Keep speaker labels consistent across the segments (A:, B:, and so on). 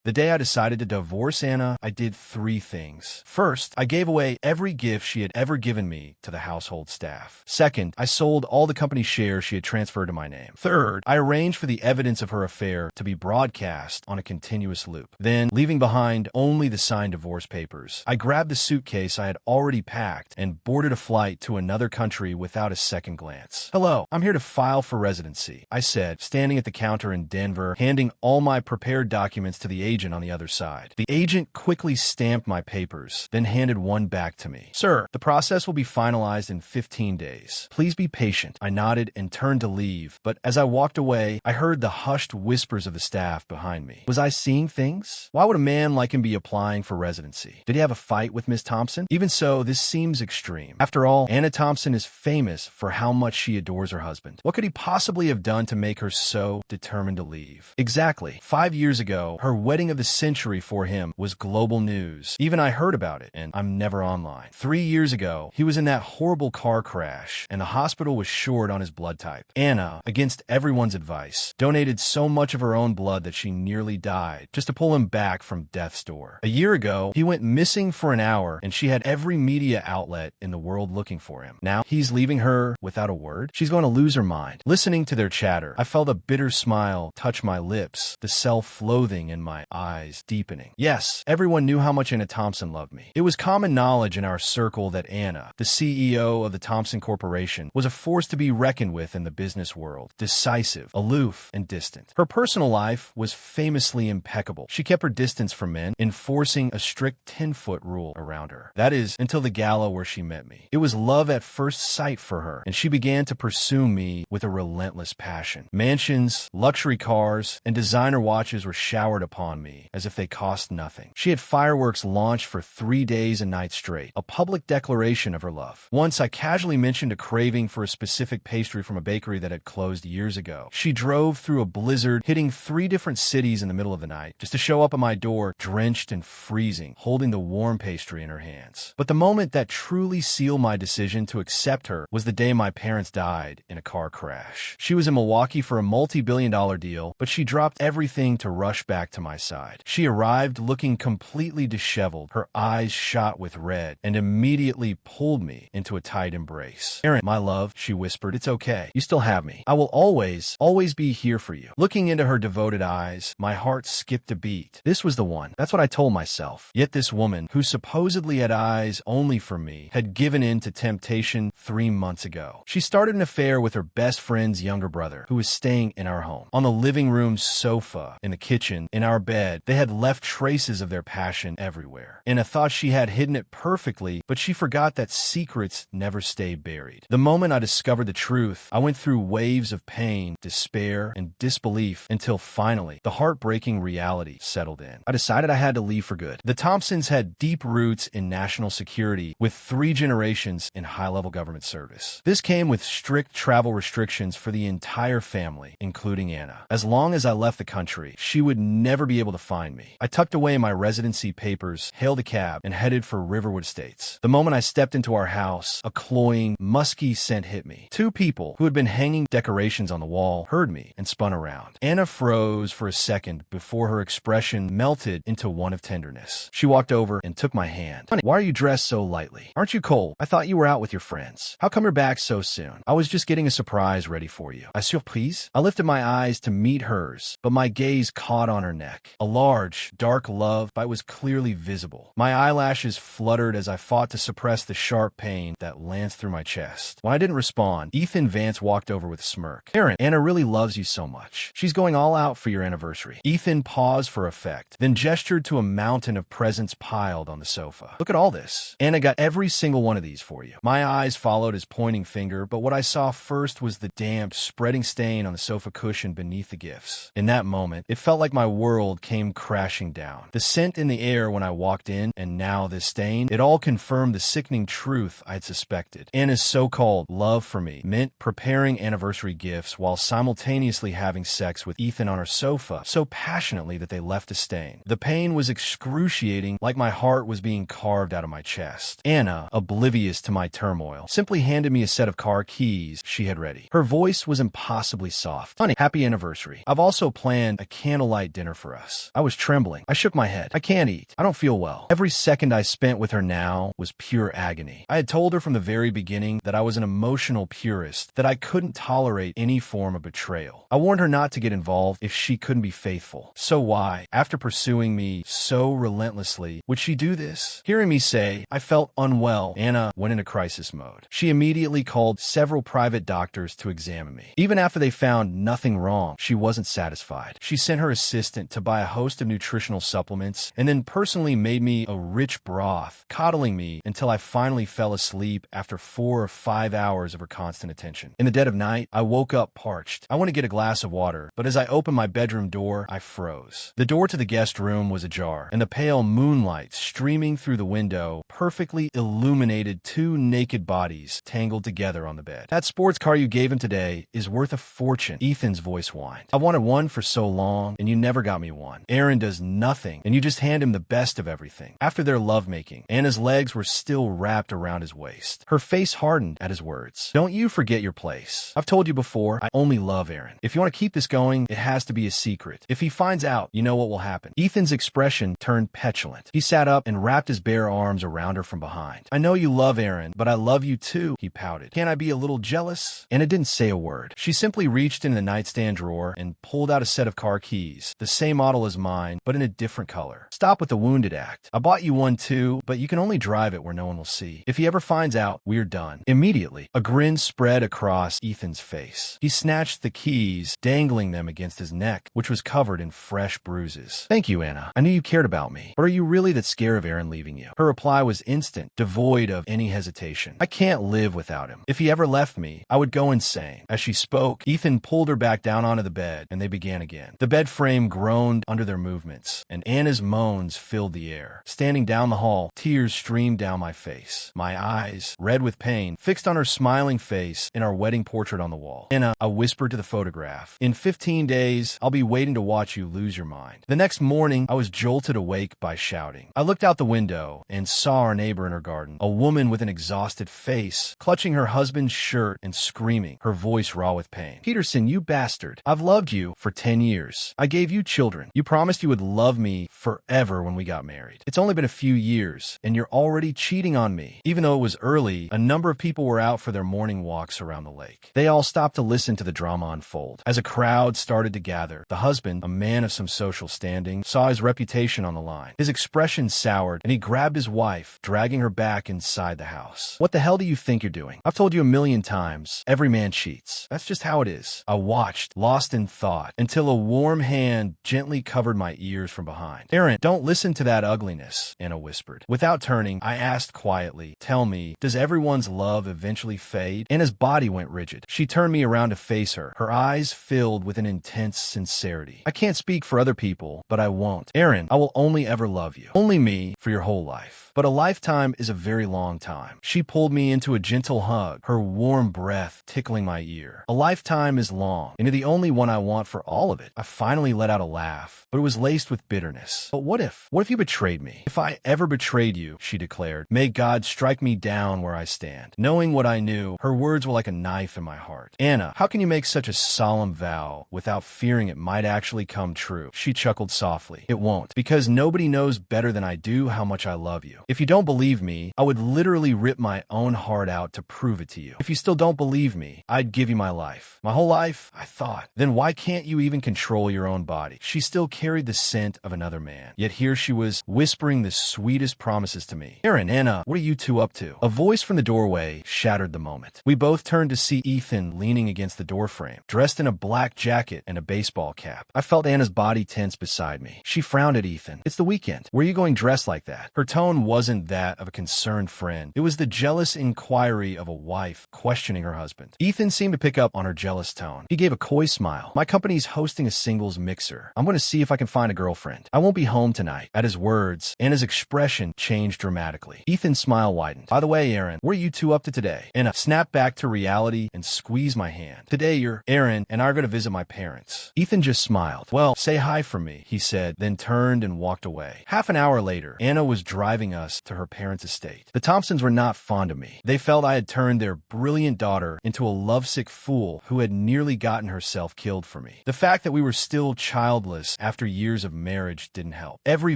A: The day I decided to divorce Anna, I did three things. First, I gave away every gift she had ever given me to the household staff. Second, I sold all the company shares she had transferred to my name. Third, I arranged for the evidence of her affair to be broadcast on a continuous loop. Then, leaving behind only the signed divorce papers, I grabbed the suitcase I had already packed and boarded a flight to another country without a second glance. "Hello, I'm here to file for residency," I said, standing at the counter in Denver, handing all my prepared documents to the agent on the other side. The agent quickly stamped my papers, then handed one back to me. "Sir, the process will be finalized in 15 days. Please be patient." I nodded and turned to leave, but as I walked away, I heard the hushed whispers of the staff behind me. Was I seeing things? Why would a man like him be applying for residency? Did he have a fight with Miss Thompson? Even so, this seems extreme. After all, Anna Thompson is famous for how much she adores her husband. What could he possibly have done to make her so determined to leave? Exactly. 5 years ago, her wedding of the century for him was global news. Even I heard about it, and I'm never online. 3 years ago, he was in that horrible car crash, and the hospital was short on his blood type. Anna, against everyone's advice, donated so much of her own blood that she nearly died, just to pull him back from death's door. A year ago, he went missing for an hour, and she had every media outlet in the world looking for him. Now, he's leaving her without a word? She's going to lose her mind. Listening to their chatter, I felt a bitter smile touch my lips, the self-loathing in my eyes deepening. Yes, everyone knew how much Anna Thompson loved me. It was common knowledge in our circle that Anna, the CEO of the Thompson Corporation, was a force to be reckoned with in the business world, decisive, aloof, and distant. Her personal life was famously impeccable. She kept her distance from men, enforcing a strict 10-foot rule around her. That is, until the gala where she met me. It was love at first sight for her, and she began to pursue me with a relentless passion. Mansions, luxury cars, and designer watches were showered upon me as if they cost nothing. She had fireworks launched for 3 days and nights straight, a public declaration of her love. Once I casually mentioned a craving for a specific pastry from a bakery that had closed years ago. She drove through a blizzard, hitting 3 different cities in the middle of the night, just to show up at my door, drenched and freezing, holding the warm pastry in her hands. But the moment that truly sealed my decision to accept her was the day my parents died in a car crash. She was in Milwaukee for a multi-billion-dollar deal, but she dropped everything to rush back to my side. She arrived looking completely disheveled, her eyes shot with red, and immediately pulled me into a tight embrace. "Aaron, my love," she whispered, "it's okay. You still have me. I will always be here for you." Looking into her devoted eyes, my heart skipped a beat. This was the one. That's what I told myself. Yet this woman, who supposedly had eyes only for me, had given in to temptation 3 months ago. She started an affair with her best friend's younger brother, who was staying in our home. On the living room sofa, in the kitchen, in our bed, they had left traces of their passion everywhere. Anna thought she had hidden it perfectly, but she forgot that secrets never stay buried. The moment I discovered the truth, I went through waves of pain, despair, and disbelief until finally, the heartbreaking reality settled in. I decided I had to leave for good. The Thompsons had deep roots in national security, with 3 generations in high-level government service. This came with strict travel restrictions for the entire family, including Anna. As long as I left the country, she would never be able to find me. I tucked away my residency papers, hailed a cab, and headed for Riverwood Estates. The moment I stepped into our house, a cloying, musky scent hit me. 2 people who had been hanging decorations on the wall heard me and spun around. Anna froze for a second before her expression melted into one of tenderness. She walked over and took my hand. "Honey, why are you dressed so lightly? Aren't you cold? I thought you were out with your friends. How come you're back so soon? I was just getting a surprise ready for you." "A surprise?" I lifted my eyes to meet hers, but my gaze caught on her neck. A large, dark love bite was clearly visible. My eyelashes fluttered as I fought to suppress the sharp pain that lanced through my chest. When I didn't respond, Ethan Vance walked over with a smirk. "Aaron, Anna really loves you so much. She's going all out for your anniversary." Ethan paused for effect, then gestured to a mountain of presents piled on the sofa. "Look at all this. Anna got every single one of these for you." My eyes followed his pointing finger, but what I saw first was the damp, spreading stain on the sofa cushion beneath the gifts. In that moment, it felt like my world came crashing down. The scent in the air when I walked in, and now this stain, it all confirmed the sickening truth I'd suspected. Anna's so-called love for me meant preparing anniversary gifts while simultaneously having sex with Ethan on her sofa so passionately that they left a stain. The pain was excruciating, like my heart was being carved out of my chest. Anna, oblivious to my turmoil, simply handed me a set of car keys she had ready. Her voice was impossibly soft. "Honey, happy anniversary. I've also planned a candlelight dinner for us. us. I was trembling. I shook my head. I can't eat. I don't feel well. Every second I spent with her now was pure agony. I had told her from the very beginning that I was an emotional purist, that I couldn't tolerate any form of betrayal. I warned her not to get involved if she couldn't be faithful. So why, after pursuing me so relentlessly, would she do this? Hearing me say I felt unwell, Anna went into crisis mode. She immediately called several private doctors to examine me. Even after they found nothing wrong, she wasn't satisfied. She sent her assistant to buy a host of nutritional supplements and then personally made me a rich broth, coddling me until I finally fell asleep after 4 or 5 hours of her constant attention. In the dead of night, I woke up parched. I went to get a glass of water, but as I opened my bedroom door, I froze. The door to the guest room was ajar, and the pale moonlight streaming through the window perfectly illuminated 2 naked bodies tangled together on the bed. "That sports car you gave him today is worth a fortune," Ethan's voice whined. "I wanted one for so long, and you never got me one. Aaron does nothing, and you just hand him the best of everything." After their lovemaking, Anna's legs were still wrapped around his waist. Her face hardened at his words. "Don't you forget your place. I've told you before, I only love Aaron. If you want to keep this going, it has to be a secret. If he finds out, you know what will happen." Ethan's expression turned petulant. He sat up and wrapped his bare arms around her from behind. "I know you love Aaron, but I love you too," he pouted. "Can't I be a little jealous?" Anna didn't say a word. She simply reached in the nightstand drawer and pulled out a set of car keys, the same model as mine, but in a different color. "Stop with the wounded act. I bought you one too, but you can only drive it where no one will see. If he ever finds out, we're done." Immediately, a grin spread across Ethan's face. He snatched the keys, dangling them against his neck, which was covered in fresh bruises. "Thank you, Anna. I knew you cared about me. But are you really that scared of Aaron leaving you?" Her reply was instant, devoid of any hesitation. "I can't live without him. If he ever left me, I would go insane." As she spoke, Ethan pulled her back down onto the bed, and they began again. The bed frame groaned under their movements, and Anna's moans filled the air. Standing down the hall, tears streamed down my face. My eyes, red with pain, fixed on her smiling face and our wedding portrait on the wall. "Anna," I whispered to the photograph, "in 15 days, I'll be waiting to watch you lose your mind." The next morning, I was jolted awake by shouting. I looked out the window and saw our neighbor in her garden, a woman with an exhausted face, clutching her husband's shirt and screaming, her voice raw with pain. "Peterson, you bastard. I've loved you for 10 years. I gave you children. You promised you would love me forever when we got married. It's only been a few years, and you're already cheating on me." Even though it was early, a number of people were out for their morning walks around the lake. They all stopped to listen to the drama unfold. As a crowd started to gather, the husband, a man of some social standing, saw his reputation on the line. His expression soured, and he grabbed his wife, dragging her back inside the house. "What the hell do you think you're doing? I've told you a million times, every man cheats. That's just how it is." I watched, lost in thought, until a warm hand gently covered my ears from behind. "Aaron, don't listen to that ugliness," Anna whispered. Without turning, I asked quietly, "Tell me, does everyone's love eventually fade?" Anna's body went rigid. She turned me around to face her, her eyes filled with an intense sincerity. "I can't speak for other people, but I won't. Aaron, I will only ever love you. Only me for your whole life. But a lifetime is a very long time." She pulled me into a gentle hug, her warm breath tickling my ear. "A lifetime is long, and you're the only one I want for all of it." I finally let out a laugh, but it was laced with bitterness. "But what if? What if you betrayed me? If I ever betrayed you," she declared, "may God strike me down where I stand." Knowing what I knew, her words were like a knife in my heart. "Anna, how can you make such a solemn vow without fearing it might actually come true?" She chuckled softly. "It won't, because nobody knows better than I do how much I love you. If you don't believe me, I would literally rip my own heart out to prove it to you. If you still don't believe me, I'd give you my life. My whole life?" I thought. "Then why can't you even control your own body?" She still carried the scent of another man, yet here she was whispering the sweetest promises to me. "Aaron, Anna, what are you two up to?" A voice from the doorway shattered the moment. We both turned to see Ethan leaning against the doorframe, dressed in a black jacket and a baseball cap. I felt Anna's body tense beside me. She frowned at Ethan. "It's the weekend. Where are you going dressed like that?" Her tone wasn't that of a concerned friend. It was the jealous inquiry of a wife questioning her husband. Ethan seemed to pick up on her jealous tone. He gave a coy smile. "My company's hosting a singles mixer. I'm going to see if I can find a girlfriend. I won't be home tonight." At his words, Anna's expression changed dramatically. Ethan's smile widened. "By the way, Aaron, what are you two up to today?" Anna snapped back to reality and squeezed my hand. "Today, Aaron and I are going to visit my parents." Ethan just smiled. "Well, say hi for me," he said, then turned and walked away. Half an hour later, Anna was driving us to her parents' estate. The Thompsons were not fond of me. They felt I had turned their brilliant daughter into a lovesick fool who had nearly gotten herself killed for me. The fact that we were still childless after years of marriage didn't help. Every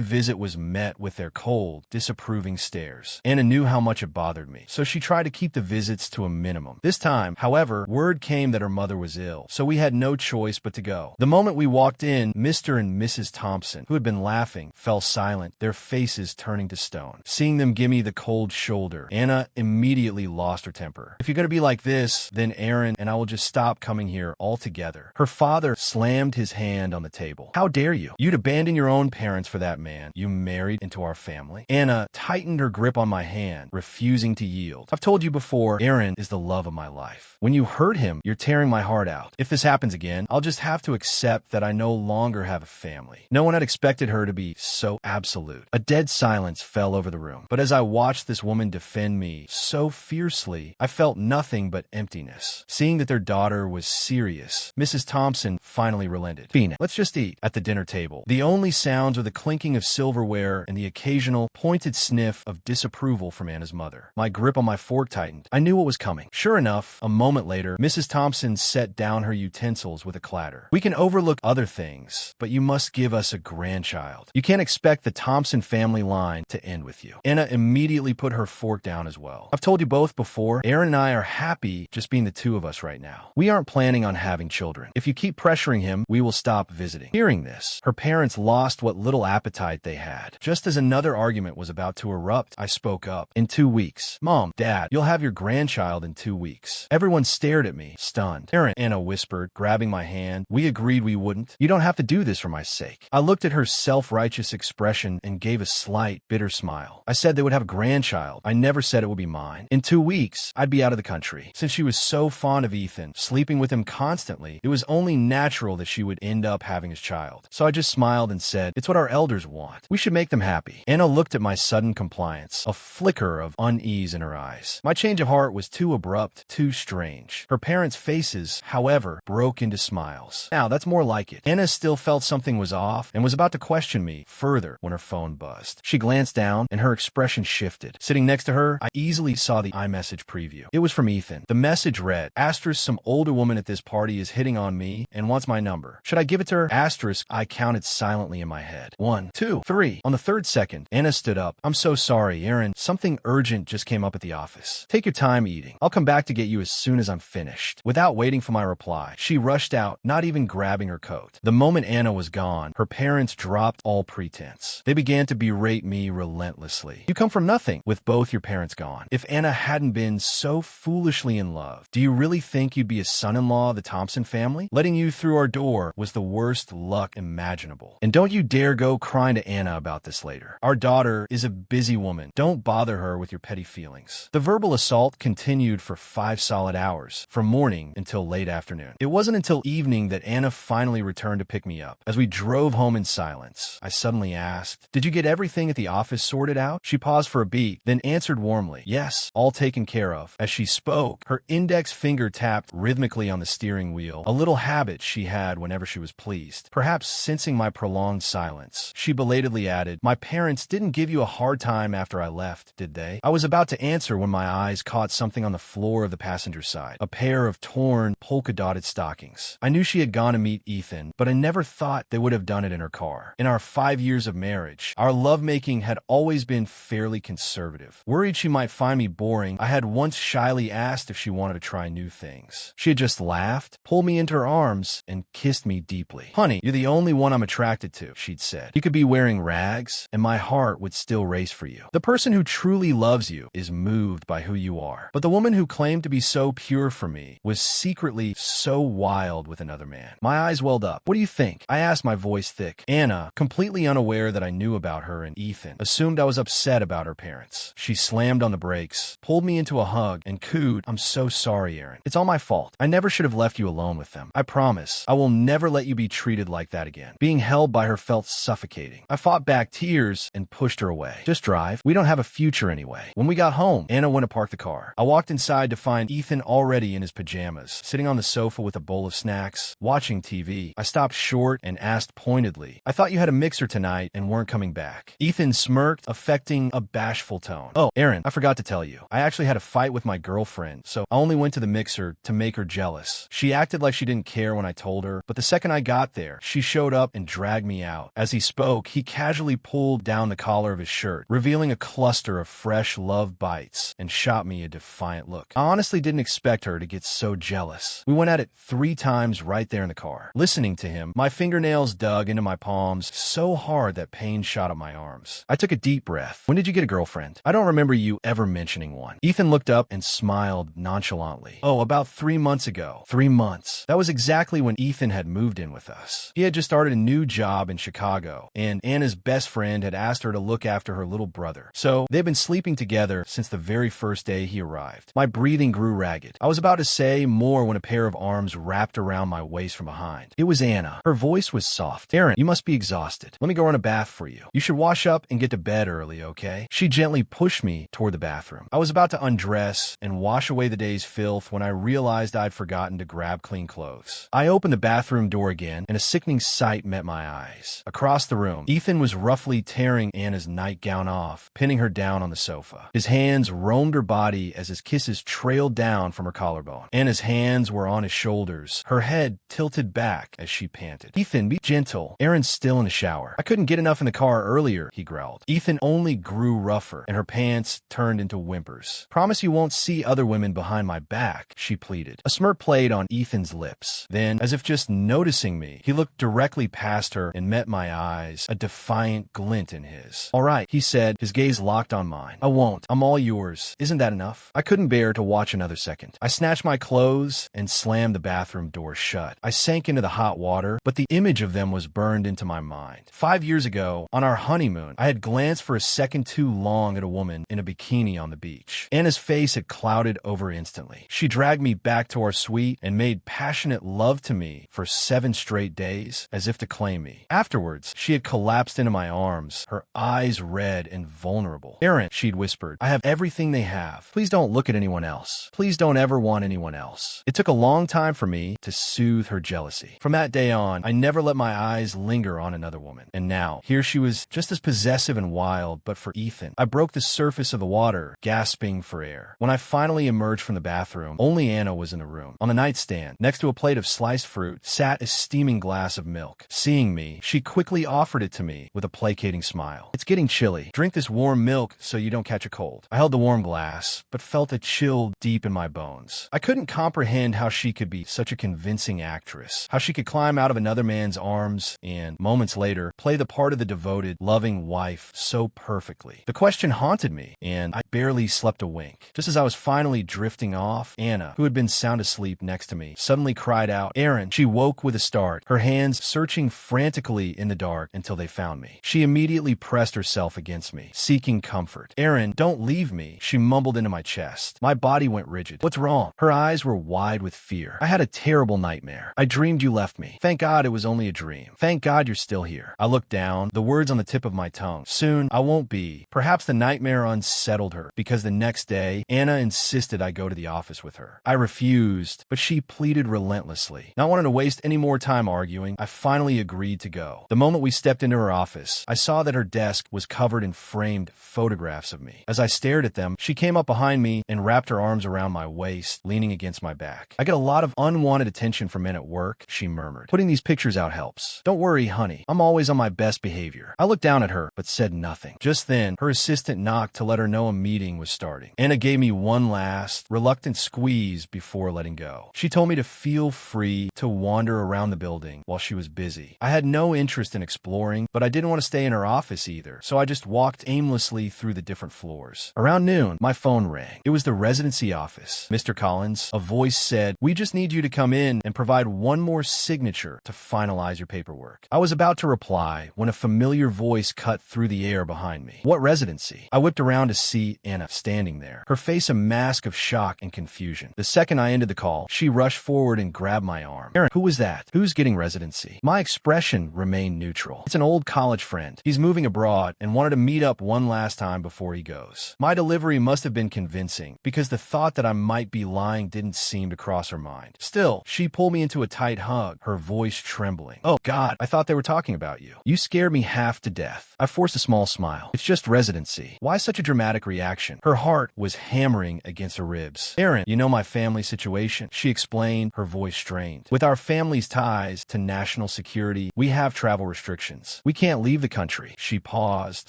A: visit was met with their cold, disapproving stares. Anna knew how much it bothered me, so she tried to keep the visits to a minimum. This time, however, word came that her mother was ill, so we had no choice but to go. The moment we walked in, Mr. and Mrs. Thompson, who had been laughing, fell silent, their faces turning to stone. Seeing them give me the cold shoulder, Anna immediately lost her temper. "If you're gonna be like this, then Aaron and I will just stop coming here altogether." Her father slammed his hand on the table. "How dare you? You'd abandon your own parents for that man you married into our family." Anna tightened her grip on my hand, refusing to yield. "I've told you before, Aaron is the love of my life. When you hurt him, you're tearing my heart out. If this happens again, I'll just have to accept that I no longer have a family." No one had expected her to be so absolute. A dead silence fell over the room. But as I watched this woman defend me so fiercely, I felt nothing but emptiness. Seeing that their daughter was serious, Mrs. Thompson finally relented. "Fina, let's just eat." At the dinner table, the only sounds were the clinking of silverware and the occasional pointed sniff of disapproval from Anna's mother. My grip on my fork tightened. I knew what was coming. Sure enough, a moment later, Mrs. Thompson set down her utensils with a clatter. "We can overlook other things, but you must give us a grandchild. You can't expect the Thompson family line to end with you." Anna immediately put her fork down as well. "I've told you both before, Aaron and I are happy just being the two of us right now. We aren't planning on having children. If you keep pressuring him, we will stop visiting." Hearing this, her parents lost what little appetite they had. Just as another argument was about to erupt, I spoke up. "In 2 weeks. Mom, Dad, you'll have your grandchild in 2 weeks." Everyone stared at me, stunned. "Aaron," Anna whispered, grabbing my hand, "we agreed we wouldn't. You don't have to do this for my sake." I looked at her self-righteous expression and gave a slight, bitter smile. "I said they would have a grandchild. I never said it would be mine. In 2 weeks, I'd be out of the country." Since she was so fond of Ethan, sleeping with him constantly, it was only natural that she would end up having his child. So I just smiled and said, "It's what our elders want. We should make them happy." Anna looked at my sudden compliance, a flicker of unease in her eyes. My change of heart was too abrupt, too strange. Her parents' faces, however, broke into smiles. Now, that's more like it. Anna still felt something was off and was about to question me further when her phone buzzed. She glanced down and her expression shifted. Sitting next to her, I easily saw the iMessage preview. It was from Ethan. The message read, "Asterisk, some older woman at this party is hitting on me and wants my number. Should I give it to her?" Asterisk, I counted silently in my head. 1, 2, 3. On the third second, Anna stood up. "I'm so sorry, Aaron. Something urgent just came up at the office. Take your time eating. I'll come back to get you as soon as I'm finished." Without waiting for my reply, she rushed out, not even grabbing her coat. The moment Anna was gone, her parents dropped all pretense. They began to berate me relentlessly. "You come from nothing with both your parents gone. If Anna hadn't been so foolishly in love, do you really think you'd be a son-in-law of the Thompson family? Letting you through our door was the worst luck imaginable. And don't you dare go crying to Anna about this later. Our daughter is a busy woman. Don't bother her with your petty feelings." The verbal assault continued for 5 solid hours, from morning until late afternoon. It wasn't until evening that Anna finally returned to pick me up. As we drove home in silence, I suddenly asked, "Did you get everything at the office sorted out?" She paused for a beat, then answered warmly, "Yes, all taken care of." As she spoke, her index finger tapped rhythmically on the steering wheel, a little habit she had whenever she was pleased. Perhaps sensing my prolonged silence, she belatedly added, "My parents didn't give you a hard time after I left, did they?" I was about to answer when my eyes caught something on the floor of the passenger side, a pair of torn, polka-dotted stockings. I knew she had gone to meet Ethan, but I never thought they would have done it in her car. In our 5 years of marriage, our lovemaking had always been fairly conservative. Worried she might find me boring, I had once shyly asked if she wanted to try new things. She had just laughed, pulled me into her arms, and kissed me deeply. "Honey, you're the only one I'm attracted to," she'd said. "You could be wearing rags, and my heart would still race for you. The person who truly loves you is moved by who you are. But the woman who claimed to be so pure for me was secretly so wild with another man." My eyes welled up. "What do you think?" I asked, my voice thick. Anna, completely unaware that I knew about her and Ethan, assumed I was upset about her parents. She slammed on the brakes, pulled me into a hug, and cooed, "I'm so sorry, Aaron. It's all my fault. I never should have left you alone with them. I promise, I will never let you be treated like that again." Being held by her felt suffocating. I fought back tears and pushed her away. "Just drive. We don't have a future anyway." When we got home, Anna went to park the car. I walked inside to find Ethan already in his pajamas, sitting on the sofa with a bowl of snacks, watching TV. I stopped short and asked pointedly, "I thought you had a mixer tonight and weren't coming back." Ethan smirked, affecting a bashful tone. "Oh, Aaron, I forgot to tell you. I actually had a fight with my girlfriend, so I only went to the mixer to make her jealous. She acted like she didn't care when I told her, but the second I got there, she showed showed up and dragged me out. As he spoke, he casually pulled down the collar of his shirt, revealing a cluster of fresh love bites, and shot me a defiant look. I honestly didn't expect her to get so jealous. We went at it 3 times right there in the car. Listening to him, my fingernails dug into my palms so hard that pain shot up my arms. I took a deep breath. When did you get a girlfriend? I don't remember you ever mentioning one. Ethan looked up and smiled nonchalantly. Oh, about 3 months ago. 3 months. That was exactly when Ethan had moved in with us. He had just started a new job in Chicago, and Anna's best friend had asked her to look after her little brother. So they've been sleeping together since the very first day he arrived. My breathing grew ragged. I was about to say more when a pair of arms wrapped around my waist from behind. It was Anna. Her voice was soft. Aaron, you must be exhausted. Let me go run a bath for you. You should wash up and get to bed early, okay? She gently pushed me toward the bathroom. I was about to undress and wash away the day's filth when I realized I'd forgotten to grab clean clothes. I opened the bathroom door again, and a sickening sight met my eyes. Across the room, Ethan was roughly tearing Anna's nightgown off, pinning her down on the sofa. His hands roamed her body as his kisses trailed down from her collarbone. Anna's hands were on his shoulders, her head tilted back as she panted. Ethan, be gentle. Aaron's still in the shower. I couldn't get enough in the car earlier, he growled. Ethan only grew rougher, and her pants turned into whimpers. Promise you won't see other women behind my back, she pleaded. A smirk played on Ethan's lips. Then, as if just noticing me, he looked directly past her and met my eyes, a defiant glint in his. All right, he said, his gaze locked on mine. I won't. I'm all yours. Isn't that enough? I couldn't bear to watch another second. I snatched my clothes and slammed the bathroom door shut. I sank into the hot water, but the image of them was burned into my mind. 5 years ago, on our honeymoon, I had glanced for a second too long at a woman in a bikini on the beach. Anna's face had clouded over instantly. She dragged me back to our suite and made passionate love to me for 7 straight days, as if to claim me. Afterwards, she had collapsed into my arms, her eyes red and vulnerable. Aaron, she'd whispered, I have everything they have. Please don't look at anyone else. Please don't ever want anyone else. It took a long time for me to soothe her jealousy. From that day on, I never let my eyes linger on another woman. And now, here she was just as possessive and wild, but for Ethan. I broke the surface of the water, gasping for air. When I finally emerged from the bathroom, only Anna was in the room. On the nightstand, next to a plate of sliced fruit, sat a steaming glass of milk. Seeing me, she quickly offered it to me with a placating smile. It's getting chilly. Drink this warm milk so you don't catch a cold. I held the warm glass, but felt a chill deep in my bones. I couldn't comprehend how she could be such a convincing actress, how she could climb out of another man's arms and, moments later, play the part of the devoted, loving wife so perfectly. The question haunted me, and I barely slept a wink. Just as I was finally drifting off, Anna, who had been sound asleep next to me, suddenly cried out, Aaron. She woke with a start, her hands searching frantically in the dark until they found me. She immediately pressed herself against me, seeking comfort. Aaron, don't leave me, she mumbled into my chest. My body went rigid. What's wrong? Her eyes were wide with fear. I had a terrible nightmare. I dreamed you left me. Thank God it was only a dream. Thank God you're still here. I looked down, the words on the tip of my tongue. Soon, I won't be. Perhaps the nightmare unsettled her, because the next day, Anna insisted I go to the office with her. I refused, but she pleaded relentlessly. Not wanting to waste any more time arguing, I finally agreed to go. The moment we stepped into her office, I saw that her desk was covered in framed photographs of me. As I stared at them, she came up behind me and wrapped her arms around my waist, leaning against my back. I get a lot of unwanted attention from men at work, she murmured. Putting these pictures out helps. Don't worry, honey. I'm always on my best behavior. I looked down at her, but said nothing. Just then, her assistant knocked to let her know a meeting was starting. Anna gave me one last, reluctant squeeze before letting go. She told me to feel free to wander around the building while she was busy. I had no interest in exploring, but I didn't want to stay in her office either, so I just walked aimlessly through the different floors. Around noon, my phone rang. It was the residency office. Mr. Collins, a voice said, we just need you to come in and provide one more signature to finalize your paperwork. I was about to reply when a familiar voice cut through the air behind me. What residency? I whipped around to see Anna standing there, her face a mask of shock and confusion. The second I ended the call, she rushed forward and grabbed my arm. Aaron, who was that? Who's getting residency? My expression remained neutral. It's an old college friend. He's moving abroad and wanted to meet up one last time before he goes. My delivery must have been convincing, because the thought that I might be lying didn't seem to cross her mind. Still, she pulled me into a tight hug, her voice trembling. Oh God, I thought they were talking about you. You scared me half to death. I forced a small smile. It's just residency. Why such a dramatic reaction? reaction. Her heart was hammering against her ribs. Aaron, you know my family situation, she explained, her voice strained. With our family's ties to national security, we have travel restrictions. We can't leave the country. She paused,